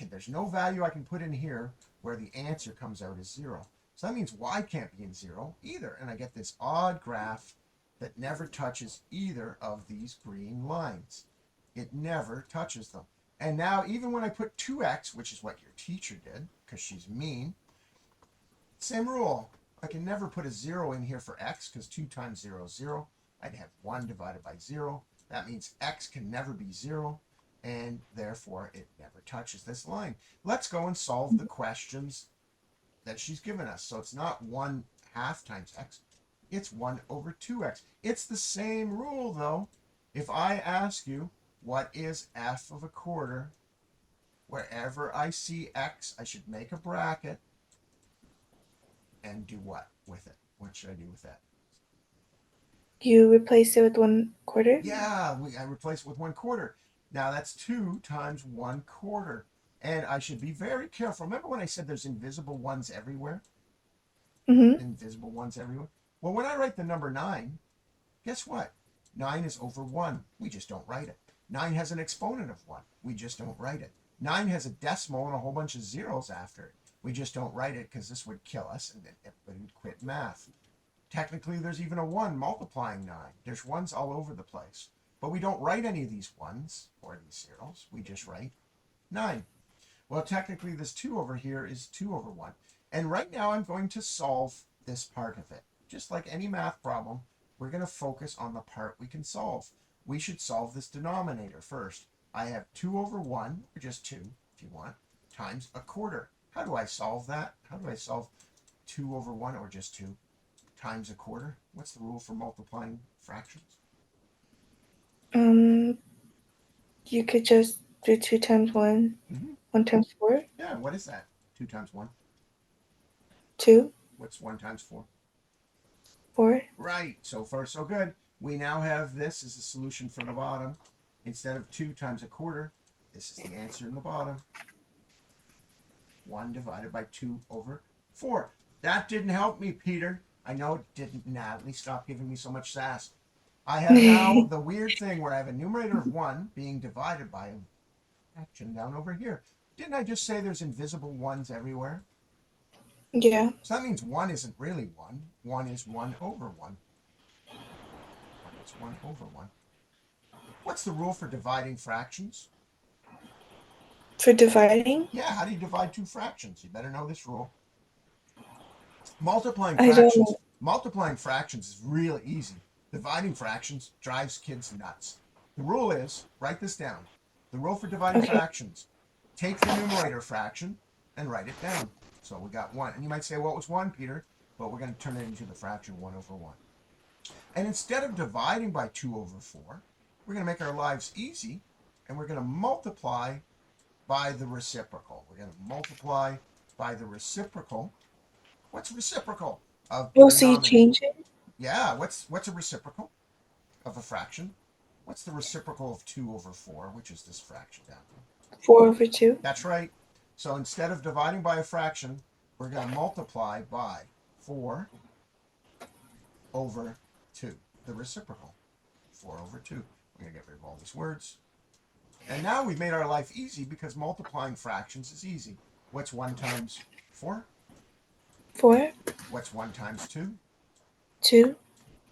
There's no value I can put in here where the answer comes out as 0. So that means y can't be in 0 either. And I get this odd graph that never touches either of these green lines. It never touches them. And now even when I put 2x, which is what your teacher did, because she's mean, same rule. I can never put a 0 in here for x, because 2 times 0 is 0. I'd have 1 divided by 0. That means x can never be 0, and therefore it never touches this line. Let's go and solve the questions that she's given us. So it's not 1/2 times x. It's 1 over 2x. It's the same rule, though. If I ask you, what is f of a quarter? Wherever I see x, I should make a bracket and do what with it? What should I do with that? You replace it with 1/4? Yeah, I replace it with 1/4. Now that's 2 times 1/4. And I should be very careful. Remember when I said there's invisible ones everywhere? Mm-hmm. Invisible ones everywhere. Well, when I write the number 9, guess what? 9 is over 1. We just don't write it. 9 has an exponent of 1. We just don't write it. 9 has a decimal and a whole bunch of zeros after it. We just don't write it because this would kill us and then everybody would quit math. Technically, there's even a 1 multiplying 9. There's 1s all over the place. But we don't write any of these 1s or these zeros. We just write 9. Well, technically, this 2 over here is 2 over 1. And right now, I'm going to solve this part of it. Just like any math problem, we're going to focus on the part we can solve. We should solve this denominator first. I have 2 over 1, or just 2, if you want, times 1/4. How do I solve that? How do I solve 2 over 1, or just 2, times 1/4? What's the rule for multiplying fractions? You could just do 2 times 1, 1 times 4, Yeah, what is that? 2 times 1. 2, What's 1 times 4? 4. Right, so far so good. We now have this as a solution for the bottom. Instead of 2 times 1/4, this is the answer in the bottom. 1 divided by 2 over 4. That didn't help me, Peter. I know it didn't. Natalie, stop giving me so much sass. I have now the weird thing where I have a numerator of 1 being divided by a fraction down over here. Didn't I just say there's invisible 1s everywhere? Yeah. So that means 1 isn't really 1. 1 is 1 over 1. 1 is 1 over 1. What's the rule for dividing fractions? For dividing? Yeah, how do you divide two fractions? You better know this rule. Multiplying I don't fractions, know. multiplying fractions is really easy. Dividing fractions drives kids nuts. The rule is, write this down. The rule for dividing Okay. fractions, take the numerator fraction and write it down. So we got 1. And you might say, well, it was 1, Peter, but we're going to turn it into the fraction 1 over 1. And instead of dividing by 2 over 4, we're going to make our lives easy, and we're going to multiply by the reciprocal. We're going to multiply by the reciprocal. What's reciprocal of the Oh, so you denominator? change it? Yeah, what's a reciprocal of a fraction? What's the reciprocal of 2 over 4, which is this fraction down here? 4/2. That's right. So instead of dividing by a fraction, we're going to multiply by 4 over 2, the reciprocal. 4 over 2. We're going to get rid of all these words. And now we've made our life easy because multiplying fractions is easy. What's 1 times 4? 4. What's 1 times 2? 2.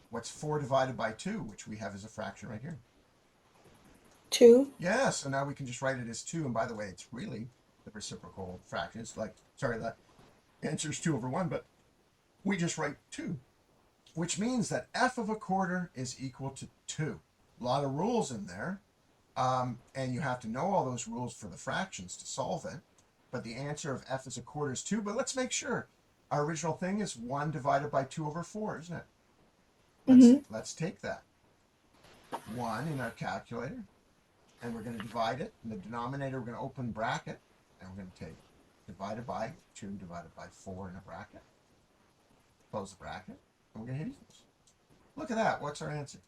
What's 4 divided by 2, which we have as a fraction right here? 2. Yeah, so now we can just write it as 2. And by the way, it's really the reciprocal fraction. It's like, sorry, the answer is 2 over 1, but we just write 2, which means that f of a quarter is equal to 2. A lot of rules in there, and you have to know all those rules for the fractions to solve it. But the answer of f is a quarter is 2. But let's make sure. Our original thing is 1 divided by 2 over 4, isn't it? Let's take that 1 in our calculator, and we're going to divide it. In the denominator, we're going to open bracket, and we're going to take divided by 2 divided by 4 in a bracket. Close the bracket, and we're going to hit equals. Look at that. What's our answer?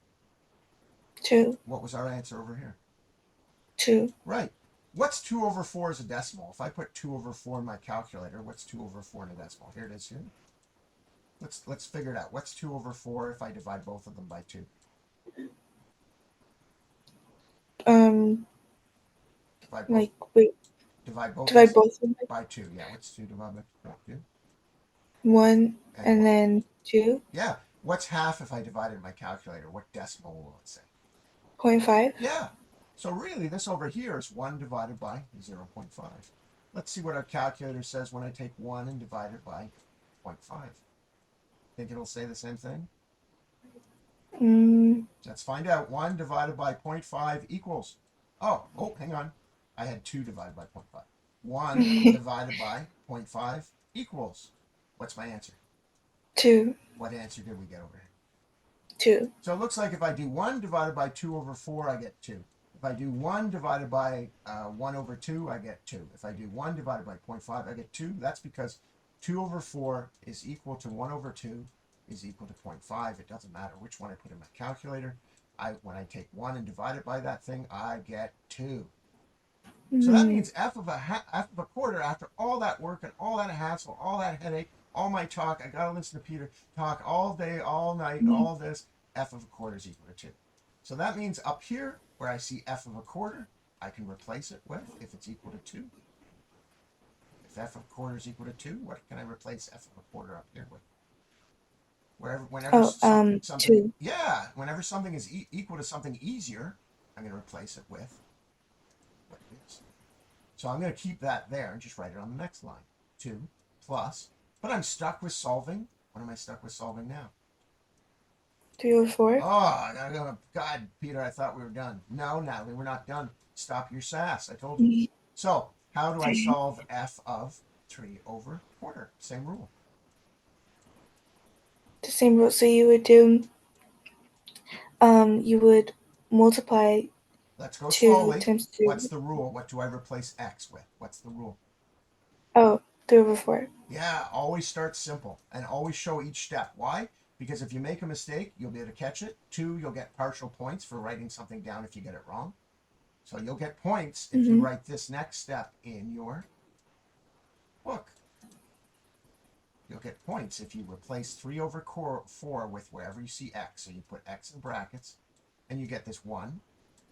2. What was our answer over here? 2. Right. What's 2 over 4 as a decimal? If I put 2 over 4 in my calculator, what's 2 over 4 in a decimal? Here it is here. Let's figure it out. What's 2 over 4 if I divide both of them by 2? Divide both, Like, wait, divide both divide both of them by 2. Yeah, what's 2 divided by 2? 1 and what? then 2. Yeah. What's half if I divided my calculator? What decimal will it say? 0.5. Yeah. So really, this over here is 1 divided by 0.5. Let's see what our calculator says when I take 1 and divide it by 0.5. Think it'll say the same thing? Let's find out. 1 divided by 0.5 equals. Oh, hang on. I had 2 divided by 0.5. 1 divided by 0.5 equals. What's my answer? 2. What answer did we get over here? 2. So it looks like if I do 1 divided by 2 over 4, I get 2. If I do 1 divided by 1 over 2, I get 2. If I do 1 divided by 0.5, I get 2. That's because 2 over 4 is equal to 1 over 2 is equal to 0.5. It doesn't matter which one I put in my calculator. When I take 1 and divide it by that thing, I get 2. So that means f of a quarter, after all that work and all that hassle, all that headache, all my talk, I got to listen to Peter talk all day, all night, all this, f of a quarter is equal to 2. So that means up here, where I see f of a quarter, I can replace it with, if it's equal to 2. If f of a quarter is equal to 2, what can I replace f of a quarter up here with? Whenever something, 2. yeah, whenever something is equal to something easier, I'm going to replace it with what it is. So I'm going to keep that there and just write it on the next line. 2 plus, but I'm stuck with solving. What am I stuck with solving now? 3 over 4. Oh, God, Peter, I thought we were done. No, Natalie, we're not done. Stop your sass. I told you. So how do I solve f of 3 over quarter? Same rule. The same rule. So you would multiply Let's go 2 slowly. times 2. What's the rule? What do I replace x with? What's the rule? Oh, 3 over 4. Yeah, always start simple and always show each step. Why? Because if you make a mistake, you'll be able to catch it. 2, you'll get partial points for writing something down if you get it wrong. So you'll get points if you write this next step in your book. You'll get points if you replace 3 over 4 with wherever you see x. So you put x in brackets, and you get this 1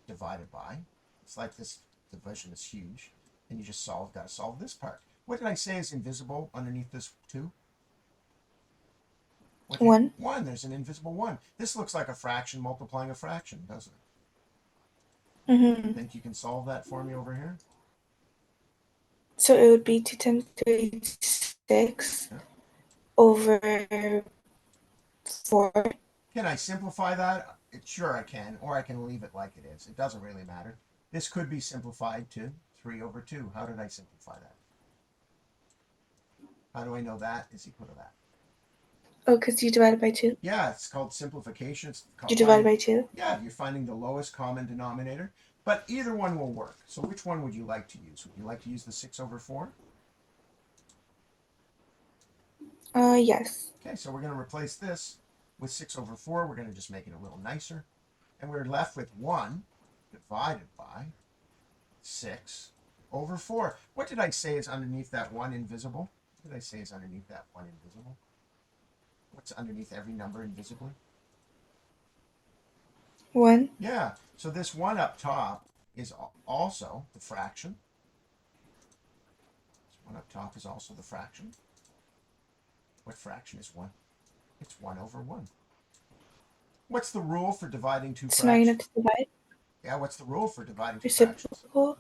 divided by. It's like this division is huge. And you just got to solve this part. What did I say is invisible underneath this 2? 1. 1. There's an invisible 1. This looks like a fraction multiplying a fraction, doesn't it? Think you can solve that for me over here? So it would be 2 times 3 is 6 over 4. Can I simplify that? Sure I can, or I can leave it like it is. It doesn't really matter. This could be simplified to 3 over 2. How did I simplify that? How do I know that is equal to that? Oh, because you divided by 2? Yeah, it's called simplification. It's called You divided by 2? Yeah, you're finding the lowest common denominator. But either one will work. So which one would you like to use? Would you like to use the 6 over 4? Yes. Okay, so we're going to replace this with 6 over 4. We're going to just make it a little nicer. And we're left with 1 divided by 6 over 4. What did I say is underneath that 1 invisible? What did I say is underneath that 1 invisible? What's underneath every number invisibly? 1. Yeah, so this 1 up top is also the fraction. This 1 up top is also the fraction. What fraction is 1? It's 1 over 1. What's the rule for dividing two So now you fractions? have to divide. Yeah, what's the rule for dividing two fractions? Reciprocal.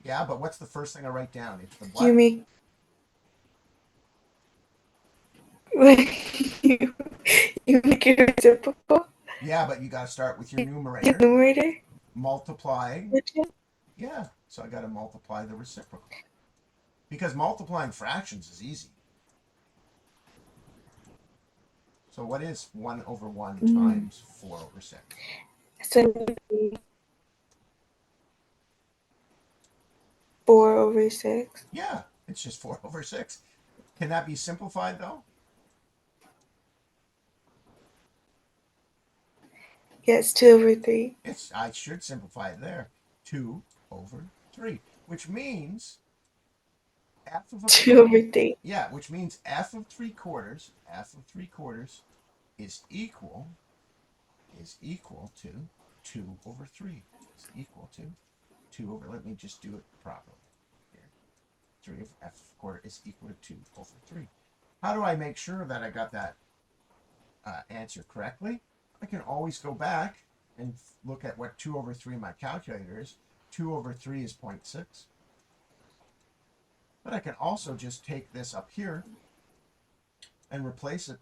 Yeah, but what's the first thing I write down? It's the You what? make you, you make it reciprocal. Yeah, but you got to start with your The numerator numerator. multiplying. Which is Yeah, so I got to multiply the reciprocal. Because multiplying fractions is easy. So what is 1 over 1 times 4 over 6? so it would be 4/6. Yeah, it's just 4 over 6. Can that be simplified though? Yes, 2/3. I should simplify it there. 2 over 3, which means f of a 2/3. yeah, which means f of 3/4, is equal to 2 over 3. Is equal to 2 over, let me just do it properly here. 3 of f of a quarter is equal to 2 over 3. How do I make sure that I got that answer correctly? I can always go back and look at what 2 over 3 in my calculator is. 2 over 3 is 0.6. But I can also just take this up here and replace it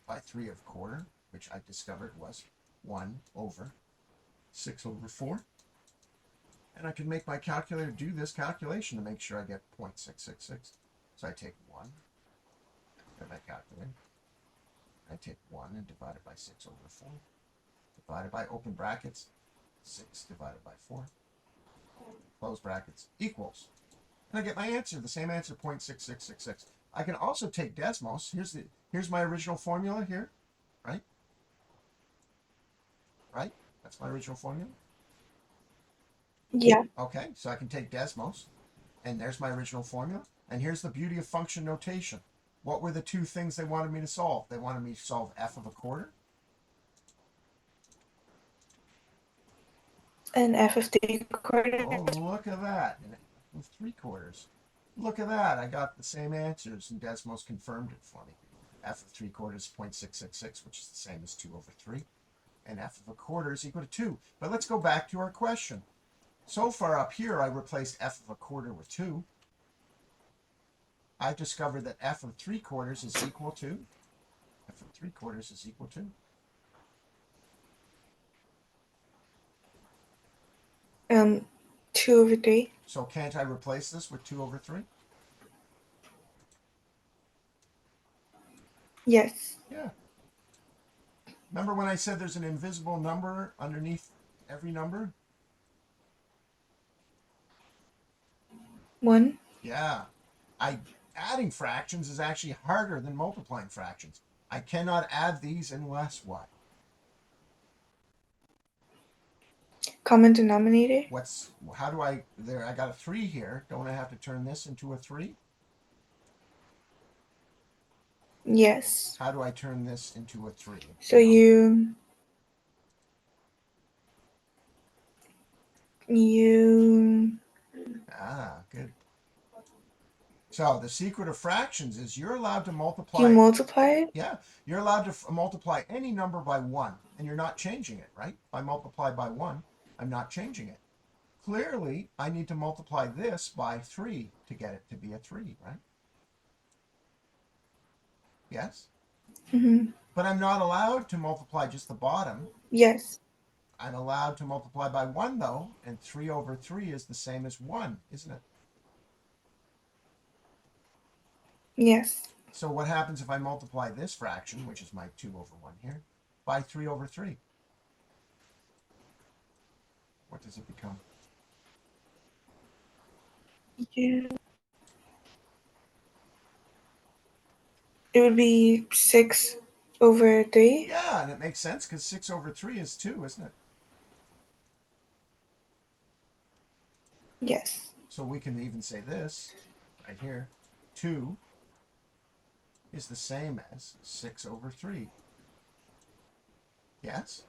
by 3 of a quarter, which I discovered was 1 over 6 over 4. And I can make my calculator do this calculation to make sure I get 0.666. So I take 1, at my calculator. I take 1 and divide it by 6 over 4. Divided by open brackets, 6 divided by 4. Close brackets equals. And I get my answer, the same answer, 0.6666. I can also take Desmos. Here's my original formula here, right? Right? That's my original formula. Yeah. Okay, so I can take Desmos, and there's my original formula. And here's the beauty of function notation. What were the two things they wanted me to solve? They wanted me to solve f of a quarter. And f of 3/4. Oh, look at that. And f of 3/4. Look at that. I got the same answers, and Desmos confirmed it for me. F of 3/4 is 0.666, which is the same as 2 over 3. And f of a quarter is equal to 2. But let's go back to our question. So far up here, I replaced f of a quarter with 2. I discovered that f of 3/4 is equal to f of 3/4 is equal to 2/3. So can't I replace this with 2 over 3? Yes. Yeah. Remember when I said there's an invisible number underneath every number? 1. Yeah. Adding fractions is actually harder than multiplying fractions. I cannot add these unless what? Common denominator. How do I, I got a 3 here. Don't I have to turn this into a 3? Yes. How do I turn this into a 3? So you Good. So the secret of fractions is you're allowed to you multiply. multiply it. Yeah, you're allowed to multiply any number by 1, and you're not changing it, right? If I multiply by 1, I'm not changing it. Clearly, I need to multiply this by 3 to get it to be a 3, right? Yes? Mm-hmm. But I'm not allowed to multiply just the bottom. Yes. I'm allowed to multiply by 1, though, and 3 over 3 is the same as 1, isn't it? Yes. So what happens if I multiply this fraction, which is my 2 over 1 here, by 3 over 3? What does it become? Yeah. It would be 6 over 3? Yeah, and it makes sense because 6 over 3 is 2, isn't it? Yes. So we can even say this right here. 2 is the same as 6 over 3. Yes?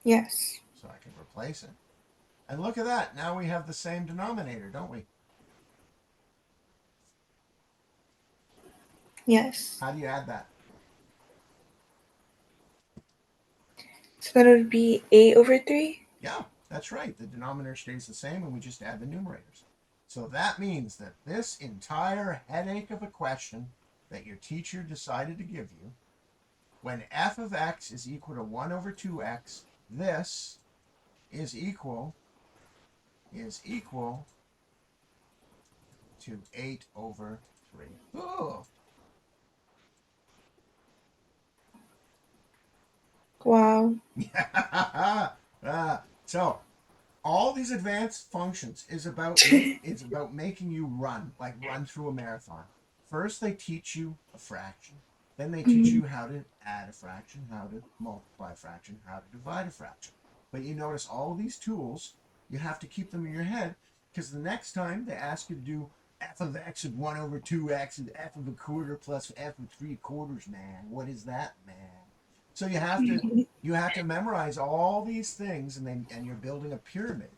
Yes. So I can replace it. And look at that. Now we have the same denominator, don't we? Yes. How do you add that? So then it would be 8 over 3? Yeah, that's right. The denominator stays the same and we just add the numerators. So that means that this entire headache of a question that your teacher decided to give you, when f of x is equal to 1 over 2x, this is equal to 8 over 3. Oh, Wow. yeah. So all these advanced functions is about it's about making you run through a marathon. First they teach you a fraction, then they teach you how to add a fraction, how to multiply a fraction, how to divide a fraction. But you notice all of these tools, you have to keep them in your head, because the next time they ask you to do f of x and 1 over 2x and f of a quarter plus f of 3/4, man, what is that, man? So you have to memorize all these things, and you're building a pyramid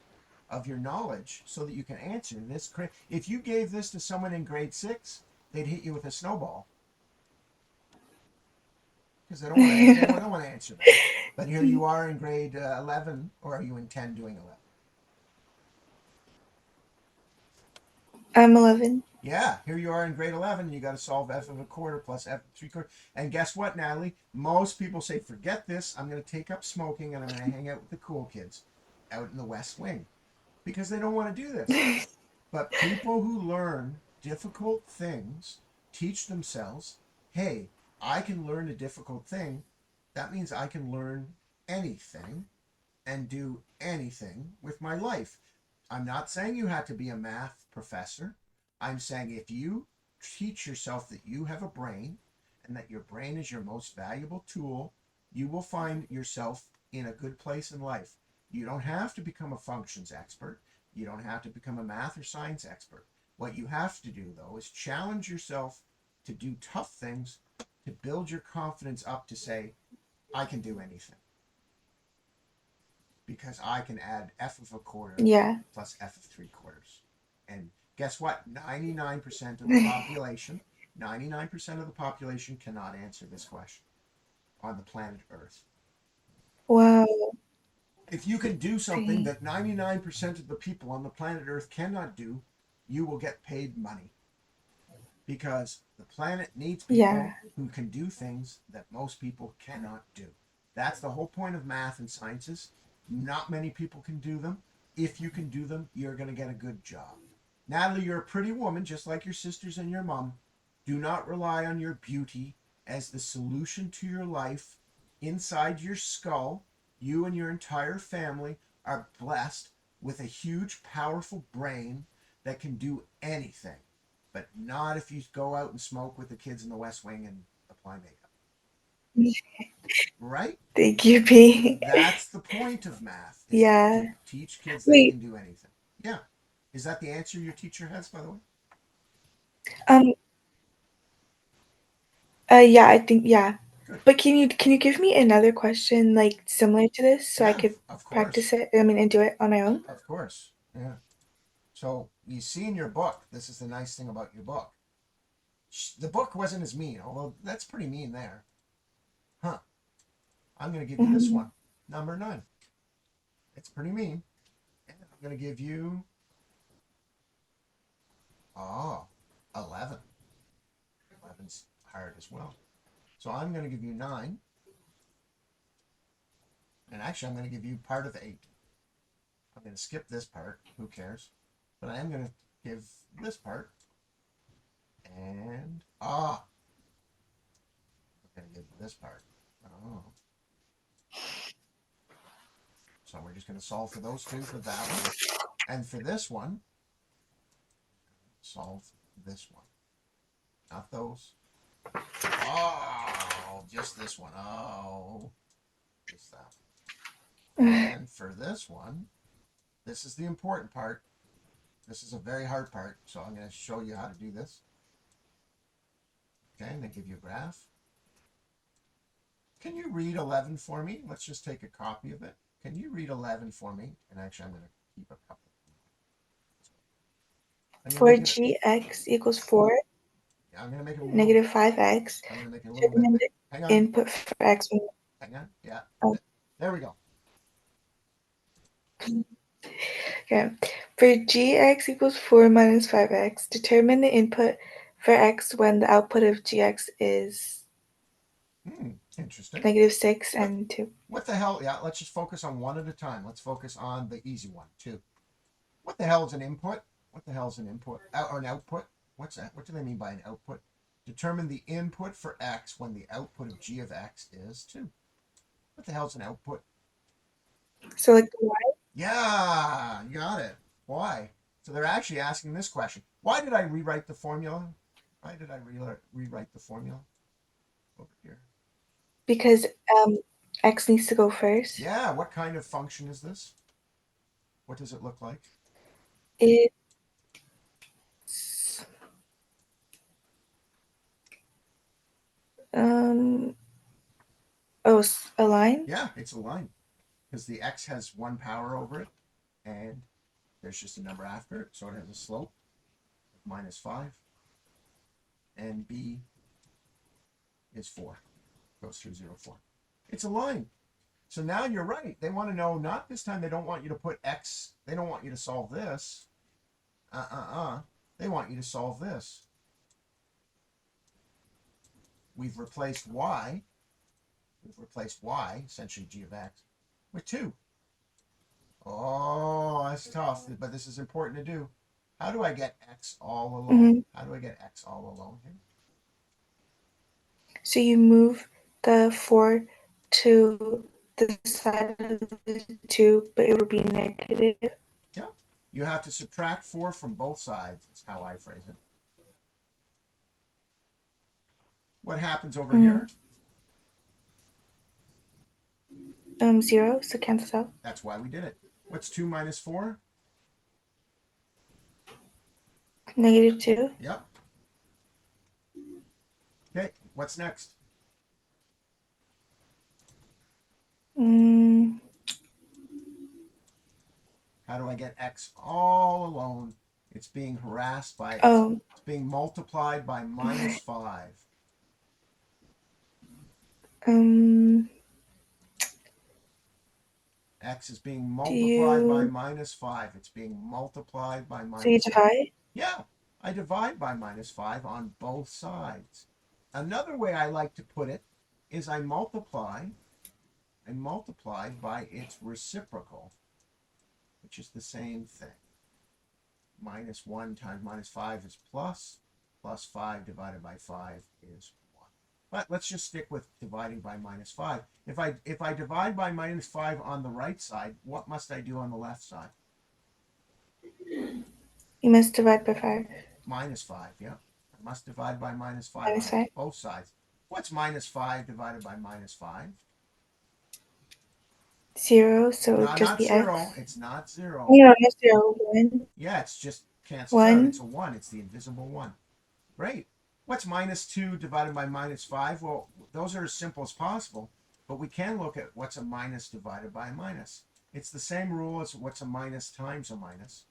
of your knowledge so that you can answer this. If you gave this to someone in grade 6, they'd hit you with a snowball because they don't want to answer that. But here you are in grade 11, or are you in 10 doing 11? I'm 11. Yeah, here you are in grade 11, and you got to solve f of a quarter plus f of 3/4. And guess what, Natalie? Most people say, forget this. I'm going to take up smoking and I'm going to hang out with the cool kids out in the West Wing because they don't want to do this. But people who learn difficult things teach themselves, hey, I can learn a difficult thing. That means I can learn anything and do anything with my life. I'm not saying you have to be a math professor. I'm saying if you teach yourself that you have a brain and that your brain is your most valuable tool, you will find yourself in a good place in life. You don't have to become a functions expert. You don't have to become a math or science expert. What you have to do, though, is challenge yourself to do tough things, to build your confidence up to say, I can do anything because I can add f of a quarter Yeah. plus f of 3/4. And guess what? 99% of the population, 99% of the population cannot answer this question on the planet Earth. Wow. If you can do something Dang. that 99% of the people on the planet Earth cannot do, you will get paid money because the planet needs Yeah. people who can do things that most people cannot do. That's the whole point of math and sciences. Not many people can do them. If you can do them, you're going to get a good job. Natalie, you're a pretty woman, just like your sisters and your mom. Do not rely on your beauty as the solution to your life. Inside your skull, you and your entire family are blessed with a huge, powerful brain that can do anything, but not if you go out and smoke with the kids in the West Wing and apply makeup. Right? Thank you, P. That's the point of math, is to Yeah. teach kids they Wait. can do anything. Yeah. Is that the answer your teacher has, by the way? Um. Yeah. I think yeah. Good. But can you give me another question like similar to this so I Yeah, could of course. practice it? I mean, and do it on my own. Of course. Yeah. So you see in your book, this is the nice thing about your book. The book wasn't as mean, although that's pretty mean there. Huh. I'm going to give you this Hmm. one, number 9. It's pretty mean. And I'm going to give you, oh, 11. 11's hard as well. So I'm going to give you 9. And actually, I'm going to give you part of 8. I'm going to skip this part. Who cares? But I am going to give this part. And, I'm going to give this part. Oh. So we're just going to solve for those two, for that one. And for this one, solve this one. Not those. Oh, just this one. Oh, just that. And for this one, this is the important part. This is a very hard part, so I'm going to show you how to do this. Okay, I'm going to give you a graph. Can you read 11 for me? Let's just take a copy of it. Can you read 11 for me? And actually, I'm going to keep a couple. For gx equals 4, Yeah, I'm going to make it a little. negative 5x. I'm going to make it a little Determine bit. the Hang on. input for x. Hang on. Yeah. Oh. There we go. Okay. For gx equals 4 minus 5x, determine the input for x when the output of gx is Interesting. negative 6 and 2. What the hell? Yeah, let's just focus on one at a time. Let's focus on the easy one, 2. What the hell is an input? What the hell is an input? Or an output? What's that? What do they mean by an output? Determine the input for x when the output of g of x is 2. What the hell is an output? So like the y? Yeah, you got it. Why? So they're actually asking this question. Why did I rewrite the formula? Why did I rewrite the formula? Over here. Because x needs to go first. Yeah, what kind of function is this? What does it look like? It's a line? Yeah, it's a line. Because the x has 1 power over it, and there's just a number after it, so it has a slope of -5, and b is 4. Goes through 0, 4. It's a line. So now you're right. They want to know, not this time, they don't want you to put x, they don't want you to solve this. They want you to solve this. We've replaced y, essentially g of x, with 2. Oh, that's tough, but this is important to do. How do I get x all alone? Mm-hmm. How do I get x all alone here? So you move the 4 to the side of the 2, but it would be negative. Yeah. You have to subtract 4 from both sides. That's how I phrase it. What happens over here? 0, so cancel out. That's why we did it. What's 2 minus 4? Negative 2. Yep. Okay, what's next? How do I get x all alone? It's being harassed by, it's being multiplied by -5. X is being multiplied by -5. It's being multiplied by -5. So you divide? Yeah, I divide by -5 on both sides. Another way I like to put it is I multiply by its reciprocal, which is the same thing. -1 times -5 is plus 5 divided by 5 is 1. But let's just stick with dividing by -5. If I divide by -5 on the right side, what must I do on the left side? You must divide by 5. -5, yeah. I must divide by -5 -5. on both sides. What's -5 divided by -5? 0, so No, just not be 0. x. It's not 0. No, not 0. 1. Yeah, it's just cancels out. It's a 1. It's the invisible 1. Great. What's -2 divided by -5? Well, those are as simple as possible, but we can look at what's a minus divided by a minus. It's the same rule as what's a minus times a minus.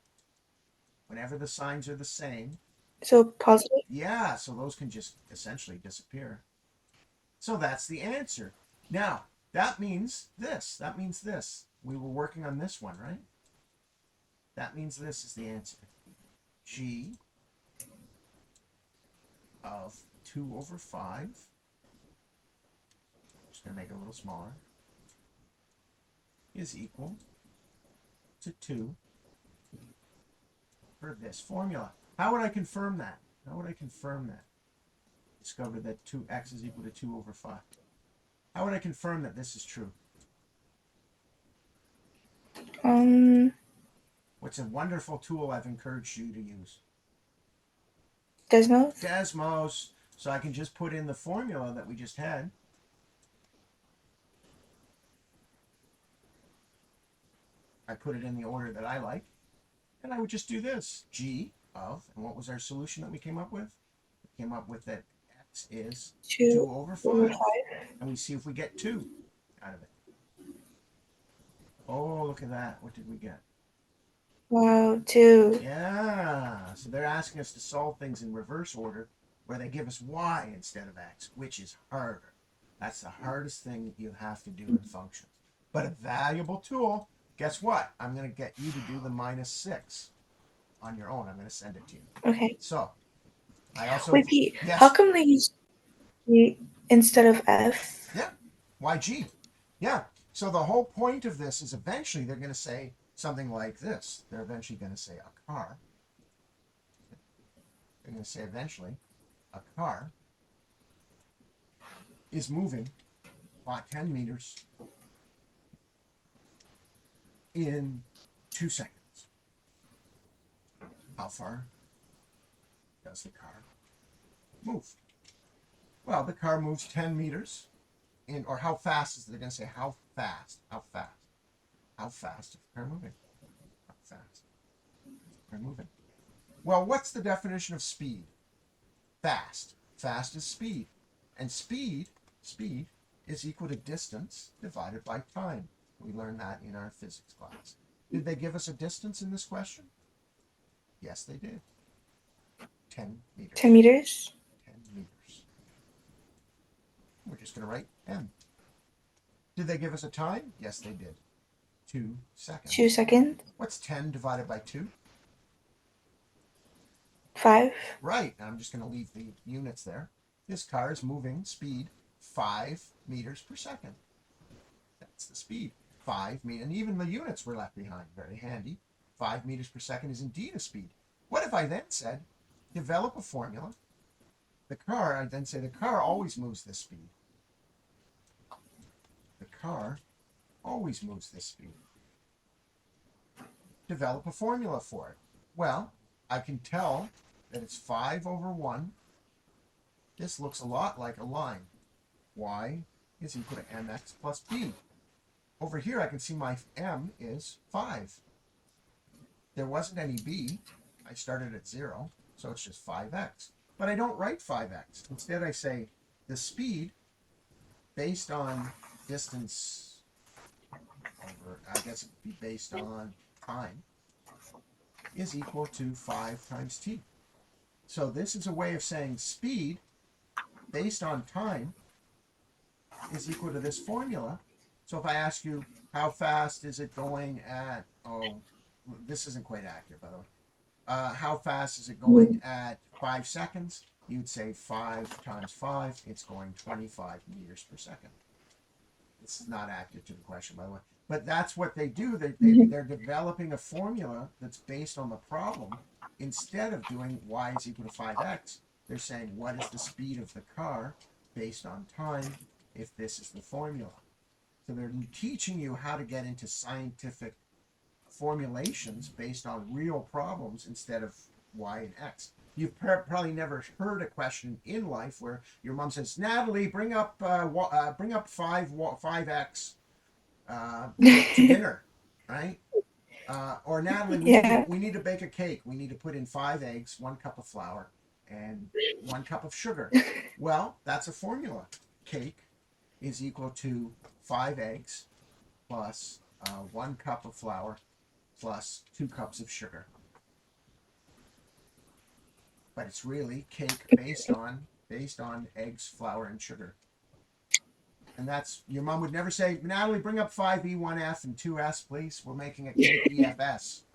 Whenever the signs are the same. So positive? Yeah, so those can just essentially disappear. So that's the answer. Now, that means this. That means this. We were working on this one, right? That means this is the answer. G of 2 over 5. Just going to make it a little smaller. Is equal to 2 for this formula. How would I confirm that? Discover that 2x is equal to 2 over 5. How would I confirm that this is true? What's a wonderful tool I've encouraged you to use? Desmos? Desmos. So I can just put in the formula that we just had. I put it in the order that I like. And I would just do this. G of, and what was our solution that we came up with? We came up with that x is 2 2 over over 5. 5. And we see if we get 2 out of it. Oh, look at that. What did we get? Wow, 2. Yeah. So they're asking us to solve things in reverse order where they give us y instead of x, which is harder. That's the hardest thing that you have to do in functions. But a valuable tool. Guess what? I'm going to get you to do the -6 on your own. I'm going to send it to you. Okay. So I also, Wait, Pete, how yes, come they use G instead of F? yeah, YG. Yeah. So the whole point of this is eventually they're going to say something like this. They're eventually going to say a car. They're going to say eventually a car is moving by 10 meters in 2 seconds. How far does the car move? Well, the car moves 10 meters in, or how fast is it? They're going to say how fast, how fast, how fast is the car moving? How fast is the car moving? Well, what's the definition of speed? Fast. Fast is speed. And speed is equal to distance divided by time. We learned that in our physics class. Did they give us a distance in this question? Yes, they did. 10 meters. 10 meters? 10 meters. We're just going to write m. Did they give us a time? Yes, they did. 2 seconds. 2 seconds? What's 10 divided by 2? 5? Right. I'm just going to leave the units there. This car is moving speed 5 meters per second. That's the speed. 5 meters. And even the units were left behind. Very handy. 5 meters per second is indeed a speed. What if I then said, develop a formula? I'd then say the car always moves this speed. The car always moves this speed. Develop a formula for it. Well, I can tell that it's 5 over 1. This looks a lot like a line. Y is equal to mx plus b. Over here, I can see my m is 5. There wasn't any b. I started at 0, so it's just 5x. But I don't write 5x. Instead, I say the speed based on distance over, I guess it would be based on time, is equal to 5 times t. So this is a way of saying speed based on time is equal to this formula. So if I ask you, how fast is it going at, oh, this isn't quite accurate, by the way. How fast is it going at 5 seconds? You'd say 5 times 5, it's going 25 meters per second. This is not accurate to the question, by the way. But that's what they do. They're developing a formula that's based on the problem. Instead of doing y is equal to 5x, they're saying, what is the speed of the car based on time if this is the formula? So they're teaching you how to get into scientific formulations based on real problems instead of y and x. You've probably never heard a question in life where your mom says, "Natalie, bring up 5x to dinner," right? Or Natalie, Yeah. we need to bake a cake. We need to put in 5 eggs, 1 cup of flour, and 1 cup of sugar. Well, that's a formula. Cake is equal to 5 eggs plus 1 cup of flour plus 2 cups of sugar. But it's really cake based on eggs, flour, and sugar. And that's, your mom would never say, "Natalie, bring up 5E, 1F, and 2S, please. We're making a cake EFS."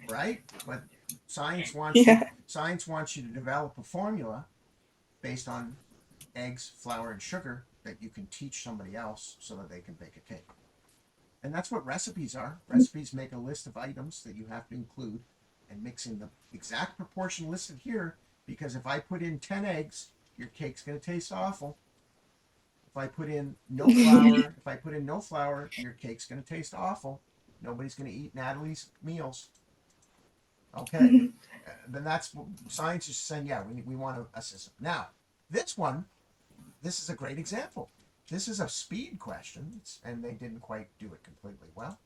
Right? But science wants Yeah. you to develop a formula based on eggs, flour, and sugar that you can teach somebody else so that they can bake a cake. And that's what recipes are. Recipes make a list of items that you have to include and mix in the exact proportion listed here, because if I put in 10 eggs, your cake's going to taste awful. If I put in no flour, your cake's going to taste awful. Nobody's going to eat Natalie's meals. Okay. Then that's science is saying, yeah, we want a system. Now, this one, this is a great example. This is a speed question, and they didn't quite do it completely well.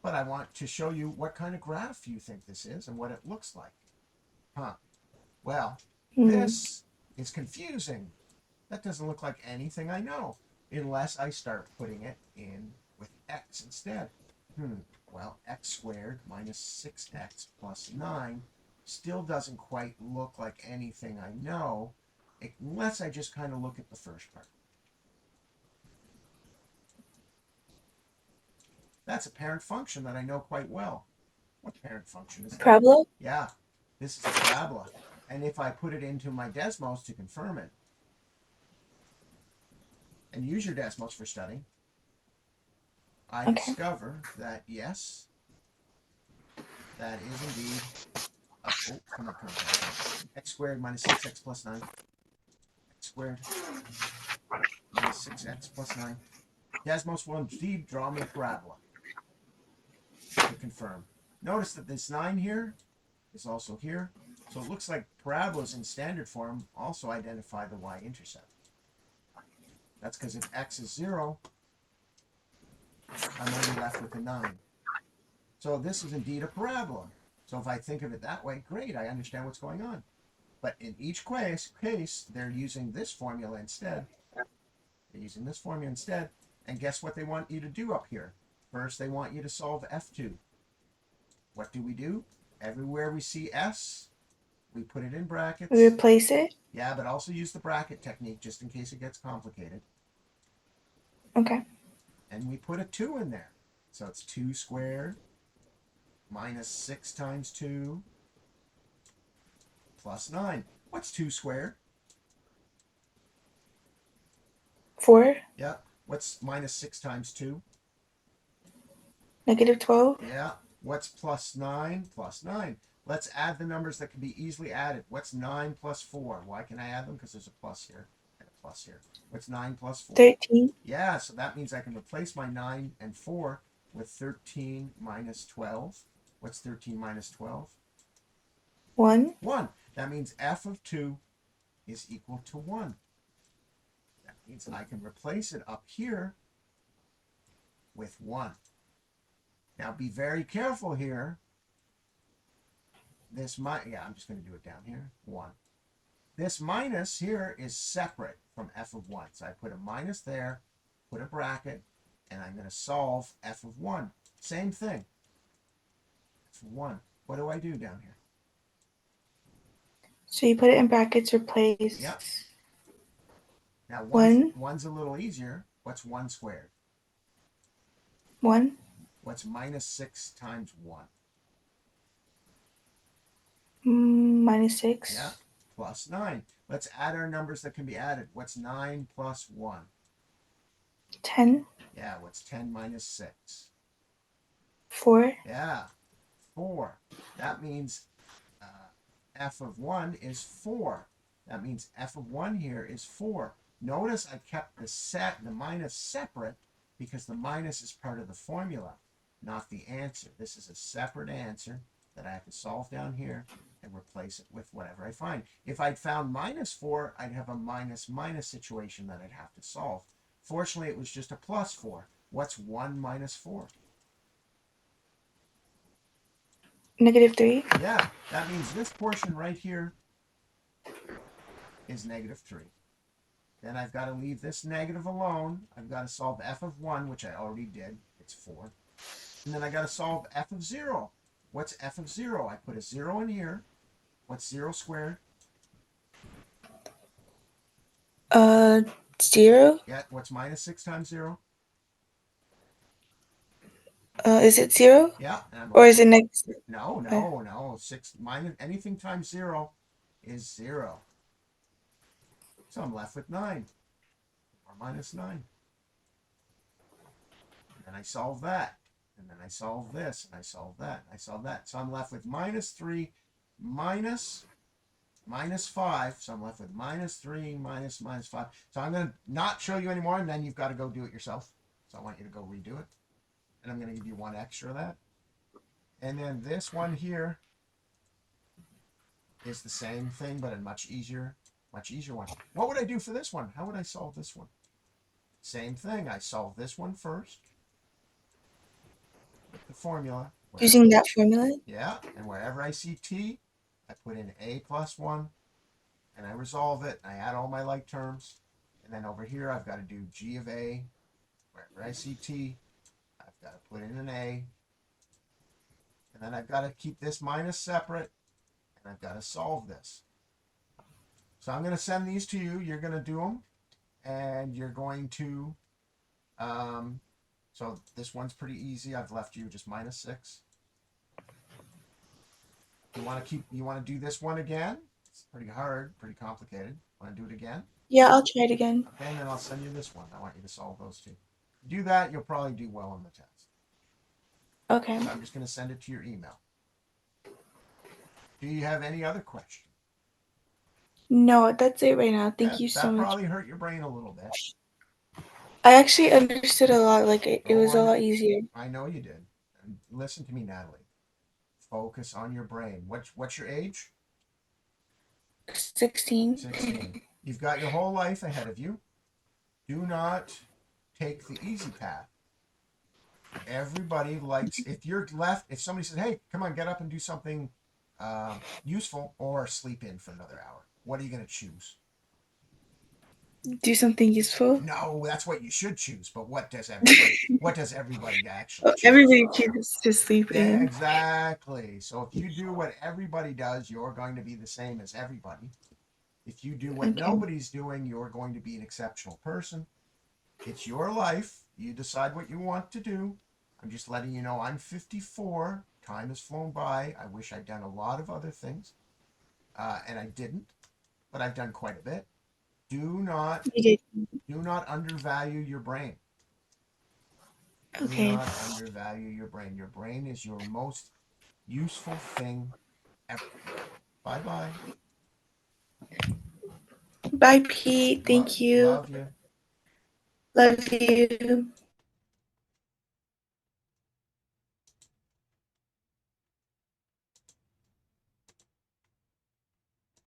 But I want to show you what kind of graph you think this is and what it looks like. Huh. Well, this is confusing. That doesn't look like anything I know, unless I start putting it in with x instead. Well, x squared minus 6x plus 9 still doesn't quite look like anything I know, unless I just kind of look at the first part. That's a parent function that I know quite well. What parent function is that? Parabola? Yeah, this is a parabola. And if I put it into my Desmos to confirm it, and use your Desmos for studying, I discover that yes, that is indeed x squared minus 6x plus 9. X squared minus 6x plus 9. Desmos will indeed draw me a parabola to confirm. Notice that this 9 here is also here. So it looks like parabolas in standard form also identify the y-intercept. That's because if x is 0, I'm only left with a 9. So this is indeed a parabola. So if I think of it that way, great, I understand what's going on. But in each case, they're using this formula instead. They're using this formula instead. And guess what they want you to do up here? First, they want you to solve F2. What do? Everywhere we see S, we put it in brackets. We replace it? Yeah, but also use the bracket technique just in case it gets complicated. Okay. And we put a 2 in there. So it's 2 squared minus 6 times 2 plus 9. What's 2 squared? 4. Yeah. What's minus 6 times 2? Negative 12. Yeah. What's plus 9? Plus 9. Let's add the numbers that can be easily added. What's 9 plus 4? Why can I add them? Because there's a plus here and a plus here. What's 9 plus 4? 13. Yeah, so that means I can replace my 9 and 4 with 13 minus 12. What's 13 minus 12? 1. 1. That means f of 2 is equal to 1. That means I can replace it up here with 1. Now be very careful here. This I'm just going to do it down here. 1. This minus here is separate from f of 1. So I put a minus there, put a bracket, and I'm going to solve f of 1. Same thing. F of 1. What do I do down here? So you put it in brackets, replace. Yep. Now 1's a little easier. What's 1 squared? 1. What's minus 6 times 1? Minus 6. Yeah, plus 9. Let's add our numbers that can be added. What's 9 plus 1? 10. Yeah, what's 10 minus 6? 4. Yeah, 4. That means f of 1 is 4. That means f of 1 here is 4. Notice I kept the minus separate because the minus is part of the formula, not the answer. This is a separate answer that I have to solve down here and replace it with whatever I find. If I'd found minus 4, I'd have a minus situation that I'd have to solve. Fortunately, it was just a plus 4. What's 1 minus 4? Negative 3. Yeah, that means this portion right here is negative 3. Then I've got to leave this negative alone. I've got to solve f of 1, which I already did. It's 4. And then I got to solve f of 0. What's f of 0? I put a 0 in here. What's 0 squared? 0. Yeah, what's minus 6 times 0? Is it 0? Yeah. Or is it next? No. 6 minus anything times 0 is 0. So I'm left with 9. Or minus 9. And then I solve that. And then I solve this. And I solve that. And I solve that. So I'm left with minus 3 minus 5. So I'm left with minus 3 minus 5. So I'm going to not show you anymore, and then you've got to go do it yourself. So I want you to go redo it. And I'm going to give you 1 extra of that. And then this one here is the same thing, but a much easier one. What would I do for this one? How would I solve this one? Same thing. I solve this one first with the formula. Using that formula? Yeah, and wherever I see t, I put in a plus 1, and I resolve it. I add all my like terms. And then over here, I've got to do g of a. Wherever I see t, I've got to put in an a. And then I've got to keep this minus separate, and I've got to solve this. So I'm going to send these to you. You're going to do them, and you're going to, so this one's pretty easy. I've left you just minus 6. You want to do this one again? It's pretty hard, pretty complicated. Want to do it again? Yeah, I'll try it again. Okay, and then I'll send you this one. I want you to solve those two. If you do that, you'll probably do well on the test. Okay. So I'm just going to send it to your email. Do you have any other questions? No, that's it right now. Thank you so That much. probably hurt your brain a little bit. I actually understood a lot. Like it was a lot easier. I know you did. And listen to me, Natalie. Focus on your brain. What's your age? 16. 16. You've got your whole life ahead of you. Do not take the easy path. Everybody likes, if somebody says, hey, come on, get up and do something useful, or sleep in for another hour, what are you going to choose? Do something useful? No, that's what you should choose. But what does everybody actually choose? Everybody chooses to sleep in. Exactly. So if you do what everybody does, you're going to be the same as everybody. If you do what nobody's doing, you're going to be an exceptional person. It's your life. You decide what you want to do. I'm just letting you know I'm 54. Time has flown by. I wish I'd done a lot of other things. And I didn't, but I've done quite a bit. Do not undervalue your brain. Okay. Do not undervalue your brain. Your brain is your most useful thing ever. Bye-bye. Bye, Pete. Thank you. Love you. Love you.